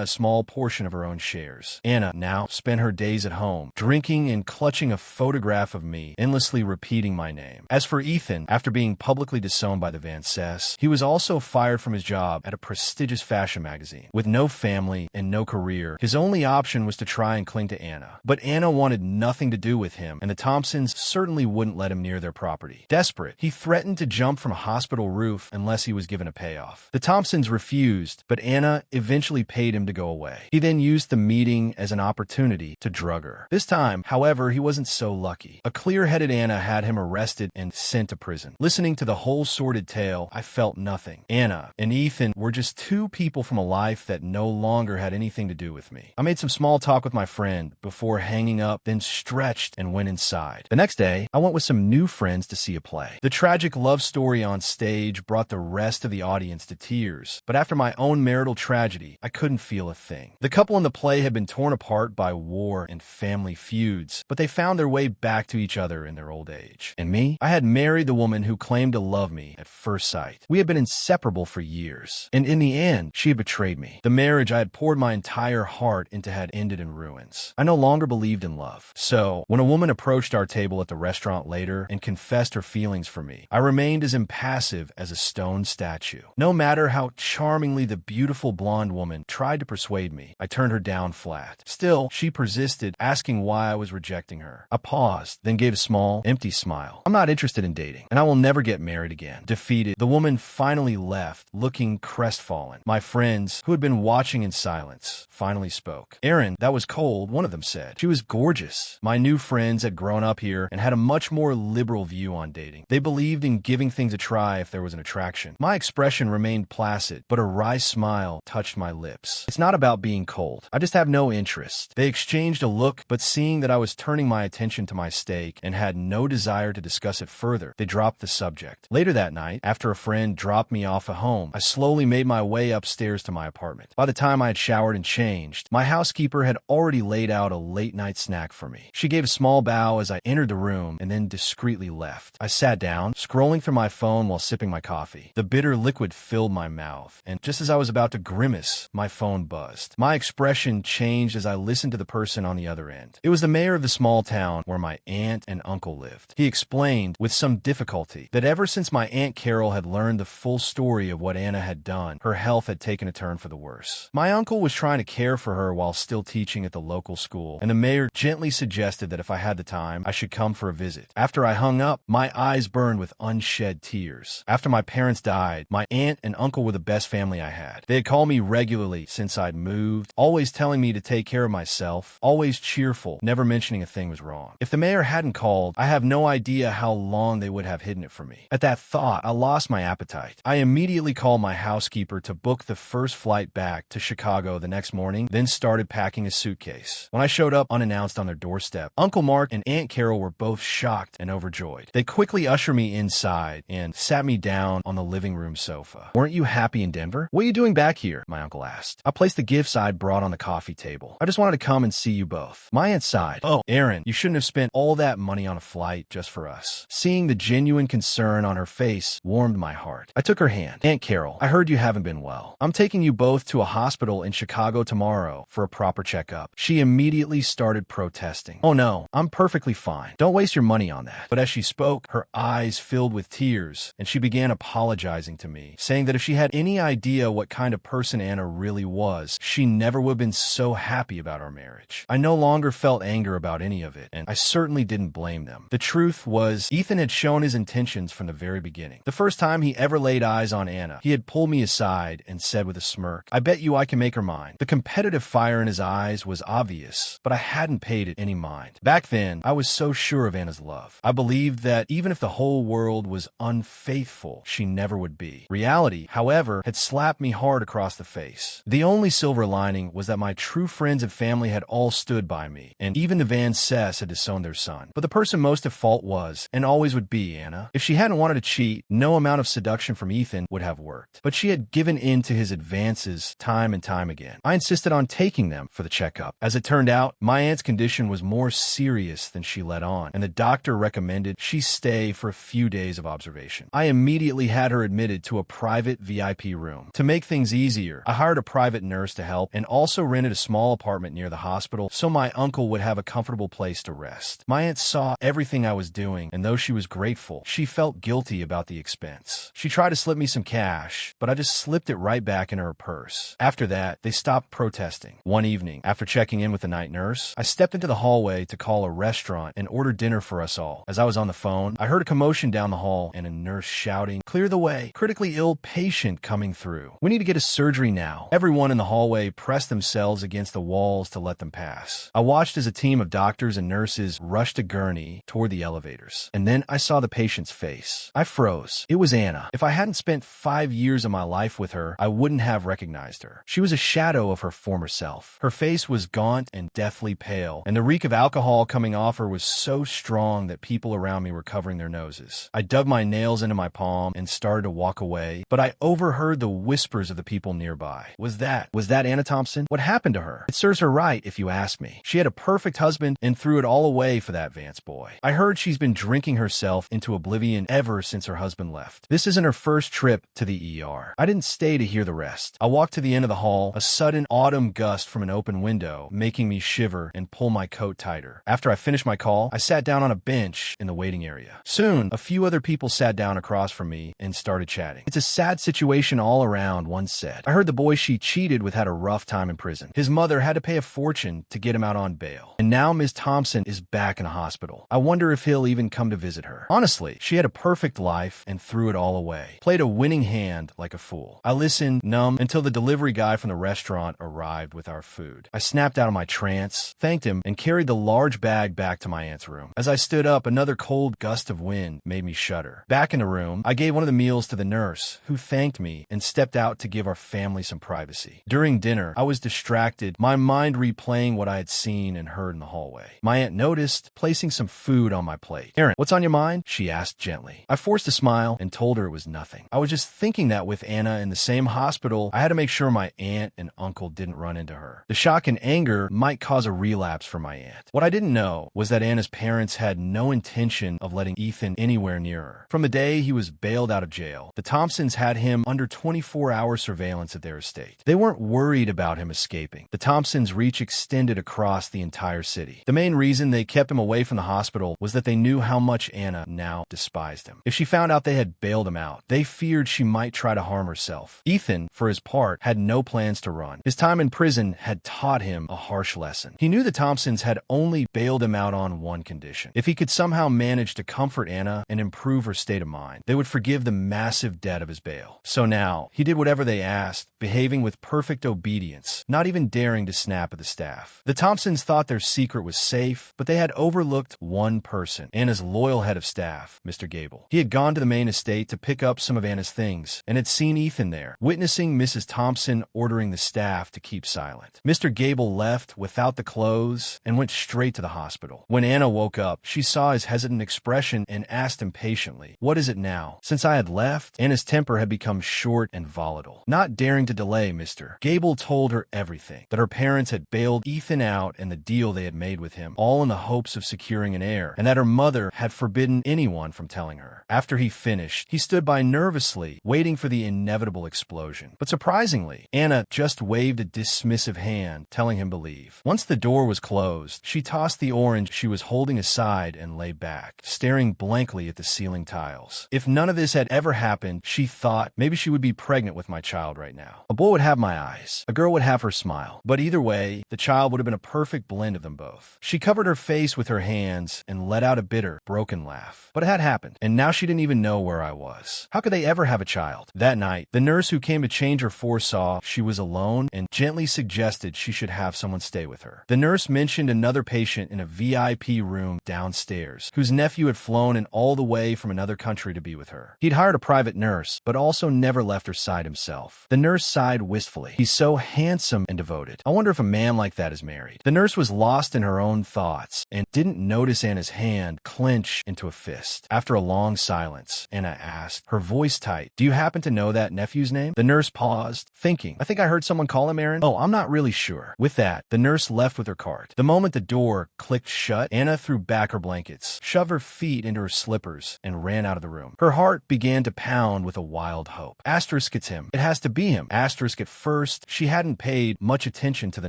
A: a small portion of her own shares. Anna now spent her days at home, drinking and clutching a photograph of me, endlessly repeating my name. As for Ethan, after being publicly disowned by the Van Cess, he was also fired from his job at a prestigious fashion magazine. With no family and no career, his only option was to try and cling to Anna. But Anna wanted nothing to do with him, and the Thompsons certainly wouldn't let him near their property. Desperate, he threatened to jump from a hospital roof unless he was given a payoff. The Thompsons refused, but Anna eventually paid him to go away. He then used the meeting as an opportunity to drug her. This time, however, he wasn't so lucky. A clear-headed Anna had him arrested and sent to prison. Listening to the whole sordid tale, I felt nothing. Anna and Ethan were just two people from a life that no longer had anything to do with me. I made some small talk with my friend before hanging up, then stretched and went inside. The next day, I went with some new friends to see a play. The tragic love story on stage brought the rest of the audience to tears, but after my own marital tragedy, I couldn't feel a thing. The couple in the play had been torn apart by war and family feuds, but they found their way back to each other in their old age. And me? I had married the woman who claimed to love me at first sight. We had been inseparable for years, and in the end, she had betrayed me. The marriage I had poured my entire heart into had ended in ruins. I no longer believed in love. So, when a woman approached our table at the restaurant later and confessed her feelings for me, I remained as impassive as a stone statue. No matter how charmingly the beautiful blonde woman tried to persuade me, I turned her down flat. Still, she persisted, asking why I was rejecting her. I paused, then gave a small, empty smile. I'm not interested in dating, and I will never get married again. Defeated, the woman finally left, looking crestfallen. My friends, who had been watching in silence, finally spoke. "Aaron, that was cold," one of them said. "She was gorgeous." My new friends had grown up here and had a much more liberal view on dating. They believed in giving things a try if there was an attraction. My expression remained placid, but a wry smile touched my lips. "It's not about being cold. I just have no interest." They exchanged a look, but seeing that I was turning my attention to my steak and had no desire to discuss it further, they dropped the subject. Later that night, after a friend dropped me off at home, I slowly made my way upstairs to my apartment. By the time I had showered and changed, my housekeeper had already laid out a late-night snack for me. She gave a small bow as I entered the room and then discreetly left. I sat down, scrolling through my phone while sipping my coffee. The bitter liquid filled my mouth, and just as I was about to grimace, my phone buzzed. My expression changed as I listened to the person on the other end. It was the mayor of the small town where my aunt and uncle lived. He explained, with some difficulty, that ever since my Aunt Carol had learned the full story of what Anna had done, her health had taken a turn for the worse. My uncle was trying to care for her while still teaching at the local school, and the mayor gently suggested that if I had the time, I should come for a visit. After I hung up, my eyes burned with unshed tears. After my parents died, my aunt and uncle were the best family I had. They had called me regularly since I'd moved, always telling me to take care of myself, always cheerful, never mentioning a thing was wrong. If the mayor hadn't called, I have no idea how long they would have hidden it from me. At that thought, I lost my appetite. I immediately called my housekeeper to book the first flight back to Chicago the next morning, then started packing a suitcase. When I showed up unannounced on their doorstep, Uncle Mark and Aunt Carol were both shocked and overjoyed. They quickly ushered me inside and sat me down on the living room sofa. "Weren't you happy in Denver? What are you doing back here?" my uncle asked. I placed the gifts I'd brought on the coffee table. "I just wanted to come and see you both." My aunt sighed. "Oh, Aaron, you shouldn't have spent all that money on a flight just for us." Seeing the genuine concern on her face warmed my heart. I took her hand. "Aunt Carol, I heard you haven't been well. I'm taking you both to a hospital in Chicago tomorrow for a proper checkup." She immediately started protesting. "Oh no, I'm perfectly fine. Don't waste your money on that." But as she spoke, her eyes filled with tears, and she began apologizing to me, saying that if she had any idea what kind of person Anna really was, she never would have been so happy about our marriage. I no longer felt anger about any of it, and I certainly didn't blame them. The truth was, Ethan had shown his intentions from the very beginning. The first time he ever laid eyes on Anna, he had pulled me aside and said with a smirk, "I bet you I can make her mine." The competitive fire in his eyes was obvious, but I hadn't paid it any mind. Back then, I was so sure of Anna's love. I believed that even if the whole world was unfaithful, she never would be. Reality, however, had slapped me hard across the face. The only silver lining was that my true friends and family had all stood by me, and even the Van Cess had disowned their son. But the person most at fault was, and always would be, Anna. If she hadn't wanted to cheat, no amount of seduction from Ethan would have worked. But she had given in to his advances time and time again. I insisted on taking them for the checkup. As it turned out, my aunt's condition was more serious than she let on, and the doctor recommended she stay for a few days of observation. I immediately had her admitted to a private VIP room. To make things easier, I hired a private nurse to help and also rented a small apartment near the hospital so my uncle would have a comfortable place to rest. My aunt saw everything I was doing, and though she was grateful, she felt guilty about the expense. She tried to slip me some cash, but I just slipped it right back in her purse. After that, they stopped protesting. One evening, after checking in with the night nurse, I stepped into the hallway to call a restaurant and order dinner for us all. As I was on the phone, I heard a commotion down the hall and a nurse shouting, "Clear the way! Critically ill patient coming through. We need to get a surgery now." Everyone in the hallway pressed themselves against the walls to let them pass. I watched as a team of doctors and nurses rushed a gurney toward the elevators. And then I saw the patient's face. I froze. It was Anna. If I hadn't spent 5 years of my life with her, I wouldn't have recognized her. She was a shadow of her former self. Her face was gaunt and deathly pale, and the reek of alcohol coming off her was so strong that people around me were covering their noses. I dug my nails into my palm and started to walk away, but I overheard the whispers of the people nearby. Was that Anna Thompson? What happened to her? It serves her right, if you ask me. She had a perfect husband and threw it all away for that Vance boy. I heard she's been drinking herself into oblivion ever since her husband left. This isn't her first trip to the ER. I didn't stay to hear the rest. I walked to the end of the hall, a sudden autumn gust from an open window, making me shiver and pull my coat tighter. After I finished my call, I sat down on a bench in the waiting area. Soon, a few other people sat down across from me and started chatting. "It's a sad situation all around," one said. "I heard the boy she cheated with had a rough time in prison. His mother had to pay a fortune to get him out on bail. And now Ms. Thompson is back in a hospital. I wonder if he'll even come to visit her. Honestly, she had a perfect life and threw it all away. Played a winning hand like a fool." I listened, numb, until the delivery guy from the restaurant arrived with our food. I snapped out of my trance, thanked him, and carried the large bag back to my aunt's room. As I stood up, another cold gust of wind made me shudder. Back in the room, I gave one of the meals to the nurse, who thanked me and stepped out to give our family some privacy. During dinner, I was distracted, my mind replaying what I had seen and heard in the hallway. My aunt noticed, placing some food on my plate. "Erin, what's on your mind?" she asked gently. I forced a smile and told her it was nothing. I was just thinking that with Anna in the same hospital, I had to make sure my aunt and uncle didn't run into her. The shock and anger might cause a relapse for my aunt. What I didn't know was that Anna's parents had no intention of letting Ethan anywhere near her. From the day he was bailed out of jail, the Thompsons had him under 24-hour surveillance at their estate. They weren't worried about him escaping. The Thompsons' reach extended across the entire city. The main reason they kept him away from the hospital was that they knew how much Anna now despised him. If she found out they had bailed him out, they feared she might try to harm herself. Ethan, for his part, had no plans to run. His time in prison had taught him a harsh lesson. He knew the Thompsons had only bailed him out on one condition. If he could somehow manage to comfort Anna and improve her state of mind, they would forgive the massive debt of his bail. So now, he did whatever they asked, behaving with perfect obedience, not even daring to snap at the staff. The Thompsons thought their secret was safe, but they had overlooked one person, Anna's loyal head of staff, Mr. Gable. He had gone to the main estate to pick up some of Anna's things, and had seen Ethan there, witnessing Mrs. Thompson ordering the staff to keep silent. Mr. Gable left without the clothes and went straight to the hospital. When Anna woke up, she saw his hesitant expression and asked impatiently, "What is it now?" Since I had left, Anna's temper had become short and volatile. Not daring to delay, Mr. Gable told her everything, that her parents had bailed Ethan out and the deal they had made with him, all in the hopes of securing an heir, and that her mother had forbidden anyone from telling her. After he finished, he stood by nervously, waiting for the inevitable explosion. But surprisingly, Anna just waved a dismissive hand, telling him to leave. Once the door was closed, she tossed the orange she was holding aside and lay back, staring blankly at the ceiling tiles. If none of this had ever happened, she thought maybe she would be pregnant with my child right now. A boy would have my eyes. A girl would have her smile. But either way, the child would have been a perfect blend of them both. She covered her face with her hands and let out a bitter, broken laugh. But it had happened, and now she didn't even know where I was. How could they ever have a child? That night, the nurse who came to change her foresaw she was alone and gently suggested she should have someone stay with her. The nurse mentioned another patient in a VIP room downstairs, whose nephew had flown in all the way from another country to be with her. He'd hired a private nurse, but also never left her side himself. The nurse sighed wistfully. "He's so handsome and devoted. I wonder if a man like that is married." The nurse was lost in her own thoughts and didn't notice Anna's hand clench into a fist. After a long silence, Anna asked, her voice tight, "Do you happen to know that nephew's name?" The nurse paused, thinking. "I think I heard someone call him Aaron." "Oh, I'm not really sure." With that, the nurse left with her card. The moment the door clicked shut, Anna threw back her blankets, shoved her feet into her slippers, and ran out of the room. Her heart began to pound with a wild hope. Asterisk, it's him. It has to be him. Asterisk, at first, she hadn't paid much attention to the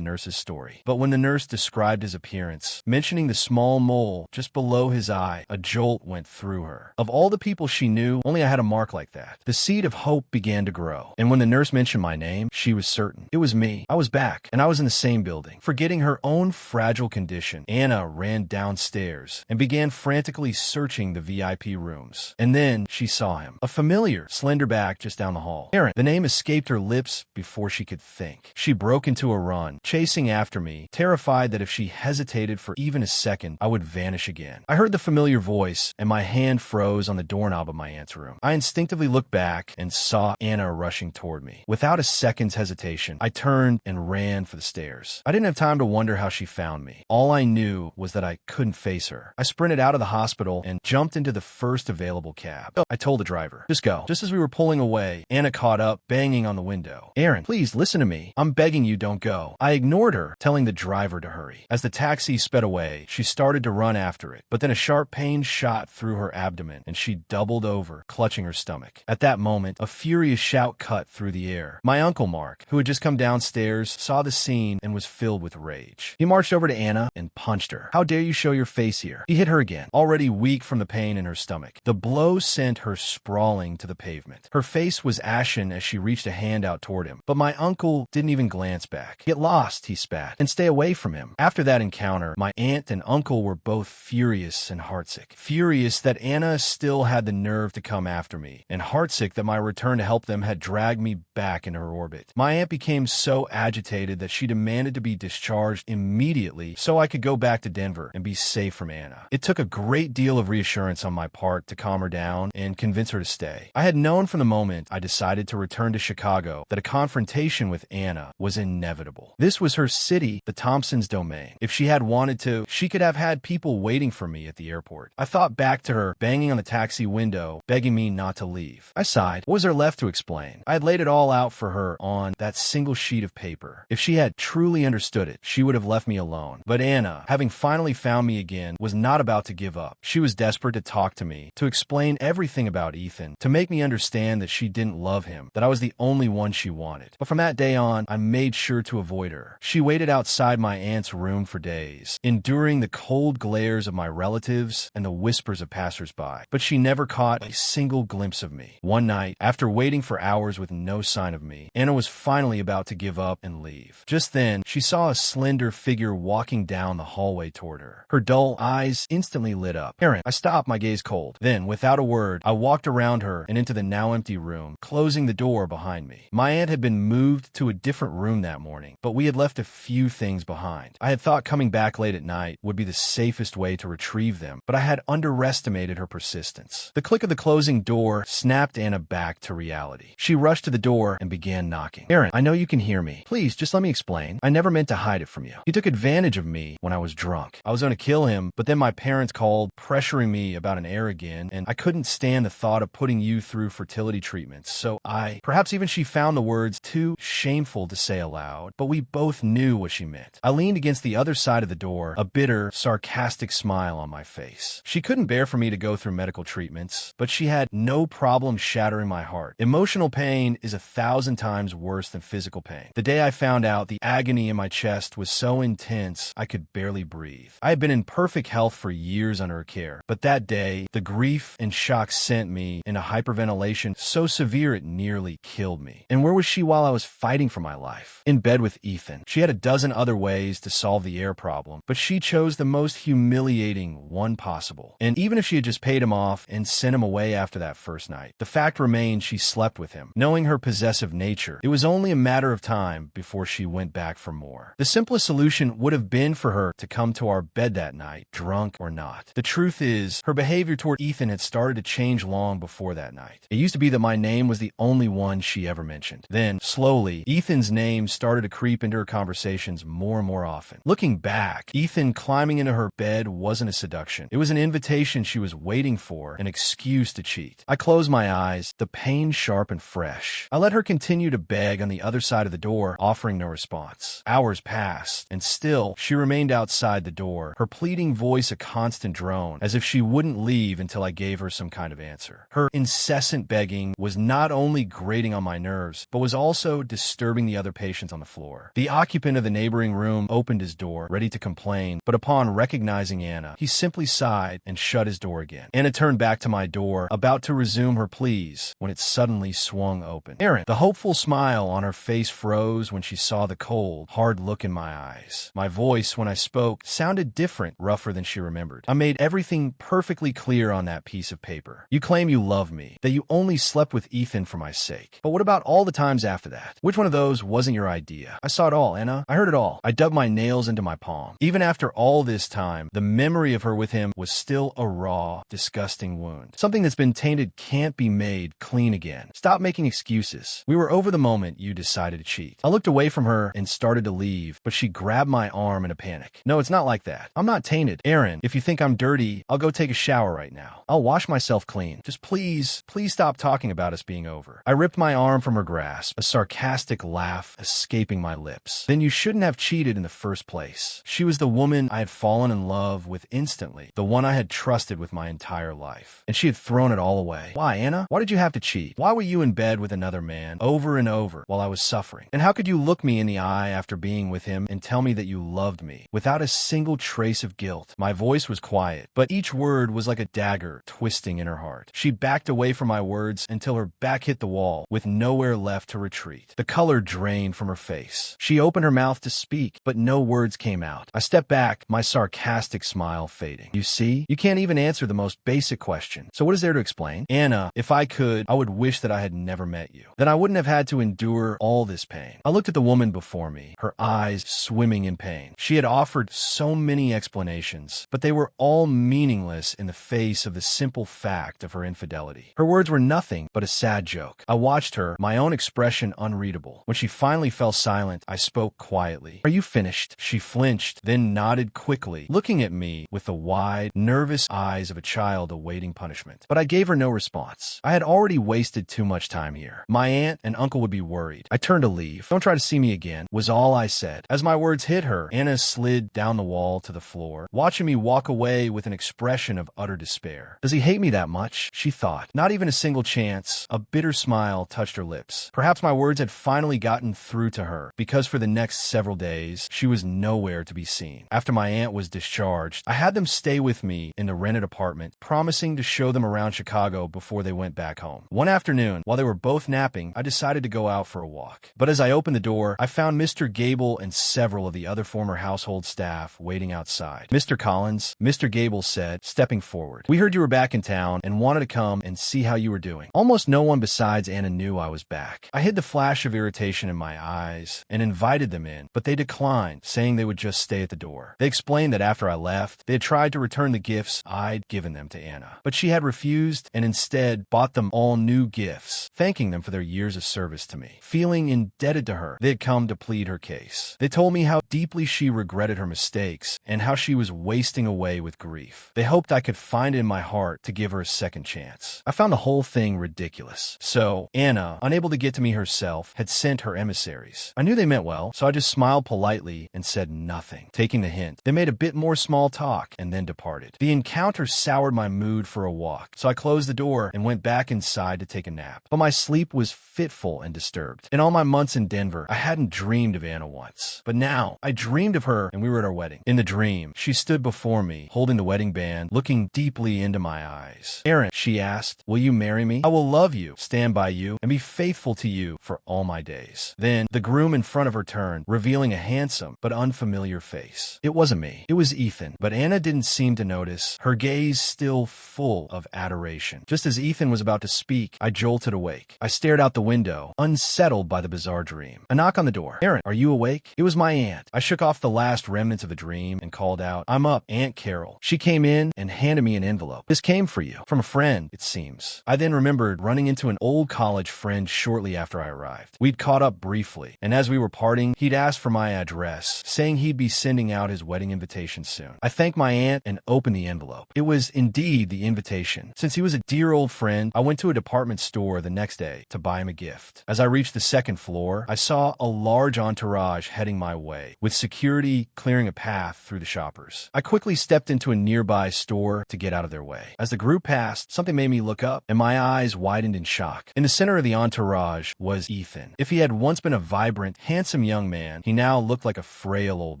A: nurse's story. But when the nurse described his appearance, mentioning the small mole just below his eye, a jolt went through her. Of all the people she knew, only I had a mark like that. The seed of hope began to grow. And when the nurse mentioned my name, she was certain. It was me. I was back, and I was in the same building. Forgetting her own fragile condition, Anna ran downstairs and began frantically searching the VIP rooms. And then she saw him. A familiar, slender back just down the hall. Aaron. The name escaped her lips before she could think. She broke into a run, chasing after me, terrified that if she hesitated for even a second, I would vanish again. I heard the familiar voice, and my hand froze on the doorknob of my aunt's room. I instinctively looked back and saw Anna rushing toward me. Without a second's hesitation, I turned and ran for the stairs. I didn't have time to wonder how she found me. All I knew was that I couldn't face her. I sprinted out of the hospital and jumped into the first available cab. I told the driver, "Just go." Just as we were pulling away, Anna caught up, banging on the window. "Aaron, please listen to me. I'm begging you, don't go." I ignored her, telling the driver to hurry. As the taxi sped away, she started to run after it, but then a sharp pain shot through her abdomen, and she doubled over, clutching her stomach. At that moment, a furious shout cut through the air. My uncle Mark, who had just come downstairs, saw the scene and was filled with rage. He marched over to Anna and punched her. "How dare you show your face here?" He hit her again, already weak from the pain in her stomach. The blow sent her sprawling to the pavement. Her face was ashen as she reached a hand out toward him, but my uncle didn't even glance back. "Get lost," he spat, "and stay away from him." After that encounter, my aunt and uncle were both furious and heartsick. Furious that Anna still had the nerve to come after me, and heartsick that my return to help them had dragged me back into her orbit. My aunt became so agitated that she demanded to be discharged immediately so I could go back to Denver and be safe from Anna. It took a great deal of reassurance on my part to calm her down and convince her to stay. I had known from the moment I decided to return to Chicago that a confrontation with Anna was inevitable. This was her city, the Thompsons' domain. If she had wanted to, she could have had people waiting for me at the airport. I thought back to her banging on the taxi window, begging me not to leave. I sighed. What was there left to explain? I had laid it all out for her on that single sheet of paper. If she had truly understood it, she would have left me alone. But Anna, having finally found me again, was not about to give up. She was desperate to talk to me, to explain everything about Ethan, to make me understand that she didn't love him, that I was the only one she wanted. But from that day on, I made sure to avoid her. She waited outside my aunt's room for days, enduring the cold glares of my relatives and the whispers of passersby. But she never caught a single glimpse of me. One night, after waiting for hours with no sign of me, Anna was finally about to give up and leave. Just then, she saw a slender figure walking down the hallway toward her. Her dull eyes instantly lit up. "Aaron." I stopped, my gaze cold. Then, without a word, I walked around her and into the now empty room, closing the door behind me. My aunt had been moved to a different room that morning, but we had left a few things behind. I had thought coming back late at night would be the safest way to retrieve them, but I had underestimated her persistence. The click of the closing door snapped Anna back to reality. She rushed to the door and began knocking. "Aaron, I know you can hear me. Please, just let me explain. I never meant to hide it from you. He took advantage of me when I was drunk. I was going to kill him, but then my parents called, pressuring me about an heir again, and I couldn't stand the thought of putting you through fertility treatments, so perhaps even she found the words too shameful to say aloud, but we both knew what she meant. I leaned against the other side of the door, a bitter, sarcastic smile on my face. She couldn't bear for me to go through medical treatments, but she had no problem shattering my heart. Emotional pain is 1,000 times worse than physical pain. The day I found out, the agony in my chest was so intense I could barely breathe. I had been in perfect health for years under her care, but that day, the grief and shock sent me into hyperventilation so severe it nearly killed me. And where was she while I was fighting for my life? In bed with Ethan. She had a dozen other ways to solve the heir problem, but she chose the most humiliating one possible. And even if she had just paid him off and sent him away after that first night, the fact remained she slept with him. Knowing her possessive nature, it was only a matter of time before she went back for more. The simplest solution would have been for her to come to our bed that night, drunk or not. The truth is, her behavior toward Ethan had started to change long before that night. It used to be that my name was the only one she ever mentioned. Then, slowly, Ethan's name started to creep into her conversations more and more often. Looking back, Ethan climbing into her bed wasn't a seduction. It was an invitation she was waiting for, an excuse to cheat. I closed my eyes eyes, the pain sharp and fresh. I let her continue to beg on the other side of the door, offering no response. Hours passed, and still she remained outside the door, her pleading voice a constant drone, as if she wouldn't leave until I gave her some kind of answer. Her incessant begging was not only grating on my nerves, but was also disturbing the other patients on the floor. The occupant of the neighboring room opened his door, ready to complain, but upon recognizing Anna, he simply sighed and shut his door again. Anna turned back to my door, about to resume her pleas, when it suddenly swung open. Aaron, the hopeful smile on her face froze when she saw the cold, hard look in my eyes. My voice, when I spoke, sounded different, rougher than she remembered. I made everything perfectly clear on that piece of paper. You claim you love me, that you only slept with Ethan for my sake. But what about all the times after that? Which one of those wasn't your idea? I saw it all, Anna. I heard it all. I dug my nails into my palm. Even after all this time, the memory of her with him was still a raw, disgusting wound. Something that's been tainted can't be made clean again. Stop making excuses. We were over the moment you decided to cheat. I looked away from her and started to leave, but she grabbed my arm in a panic. No, it's not like that. I'm not tainted. Aaron, if you think I'm dirty, I'll go take a shower right now. I'll wash myself clean. Just please stop talking about us being over. I ripped my arm from her grasp, a sarcastic laugh escaping my lips. Then you shouldn't have cheated in the first place. She was the woman I had fallen in love with instantly, the one I had trusted with my entire life. And she had thrown it all away. Why, Anna? Why did you have to cheat? Why were you in bed with another man over and over while I was suffering? And how could you look me in the eye after being with him and tell me that you loved me without a single trace of guilt? My voice was quiet, but each word was like a dagger twisting in her heart. She backed away from my words until her back hit the wall, with nowhere left to retreat. The color drained from her face. She opened her mouth to speak, but no words came out. I stepped back, my sarcastic smile fading. You see? You can't even answer the most basic question. So what is there to explain? Anna, if I could, I would wish that I had never met you. Then I wouldn't have had to endure all this pain. I looked at the woman before me, her eyes swimming in pain. She had offered so many explanations, but they were all meaningless in the face of the simple fact of her infidelity. Her words were nothing but a sad joke. I watched her, my own expression unreadable. When she finally fell silent, I spoke quietly. Are you finished? She flinched, then nodded quickly, looking at me with the wide, nervous eyes of a child awaiting punishment. But I gave her no response. I had already wasted too much time here. My aunt and uncle would be worried. I turned to leave. Don't try to see me again, was all I said. As my words hit her, Anna slid down the wall to the floor, watching me walk away with an expression of utter despair. Does he hate me that much? She thought. Not even a single chance. A bitter smile touched her lips. Perhaps my words had finally gotten through to her, because for the next several days, she was nowhere to be seen. After my aunt was discharged, I had them stay with me in the rented apartment, promising to show them around Chicago before they went back home. One afternoon, while they were both napping, I decided to go out for a walk. But as I opened the door, I found Mr. Gable and several of the other former household staff waiting outside. Mr. Collins, Mr. Gable said, stepping forward, we heard you were back in town and wanted to come and see how you were doing. Almost no one besides Anna knew I was back. I hid the flash of irritation in my eyes and invited them in, but they declined, saying they would just stay at the door. They explained that after I left, they had tried to return the gifts I'd given them to Anna, but she had refused and instead bought them all new gifts, thanking them for their years of service to me. Feeling indebted to her, they had come to plead her case. They told me how deeply she regretted her mistakes and how she was wasting away with grief. They hoped I could find it in my heart to give her a second chance. I found the whole thing ridiculous. So, Anna, unable to get to me herself, had sent her emissaries. I knew they meant well, so I just smiled politely and said nothing. Taking the hint, they made a bit more small talk and then departed. The encounter soured my mood for a walk, so I closed the door and went back inside to take a nap. But my sleep was fitful and disturbed. In all my months in Denver, I hadn't dreamed of Anna once. But now, I dreamed of her and we were at our wedding. In the dream, she stood before me, holding the wedding band, looking deeply into my eyes. Aaron, she asked, will you marry me? I will love you, stand by you, and be faithful to you for all my days. Then, the groom in front of her turned, revealing a handsome but unfamiliar face. It wasn't me. It was Ethan. But Anna didn't seem to notice, her gaze still full of adoration. Just as Ethan was about to speak, I jolted awake. I stared out the window, unsettled by the bizarre dream. A knock on the door. Aaron, are you awake? It was my aunt. I shook off the last remnants of the dream and called out, I'm up, Aunt Carol. She came in and handed me an envelope. This came for you. From a friend, it seems. I then remembered running into an old college friend shortly after I arrived. We'd caught up briefly, and as we were parting, he'd asked for my address, saying he'd be sending out his wedding invitation soon. I thanked my aunt and opened the envelope. It was indeed the invitation. Since he was a dear old friend, I went to a department store the next day to buy him a gift. As I reached the second floor, I saw a large entourage heading my way, with security clearing a path through the shoppers. I quickly stepped into a nearby store to get out of their way. As the group passed, something made me look up, and my eyes widened in shock. In the center of the entourage was Ethan. If he had once been a vibrant, handsome young man, he now looked like a frail old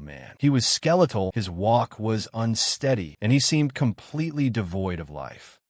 A: man. He was skeletal, his walk was unsteady, and he seemed completely devoid of life.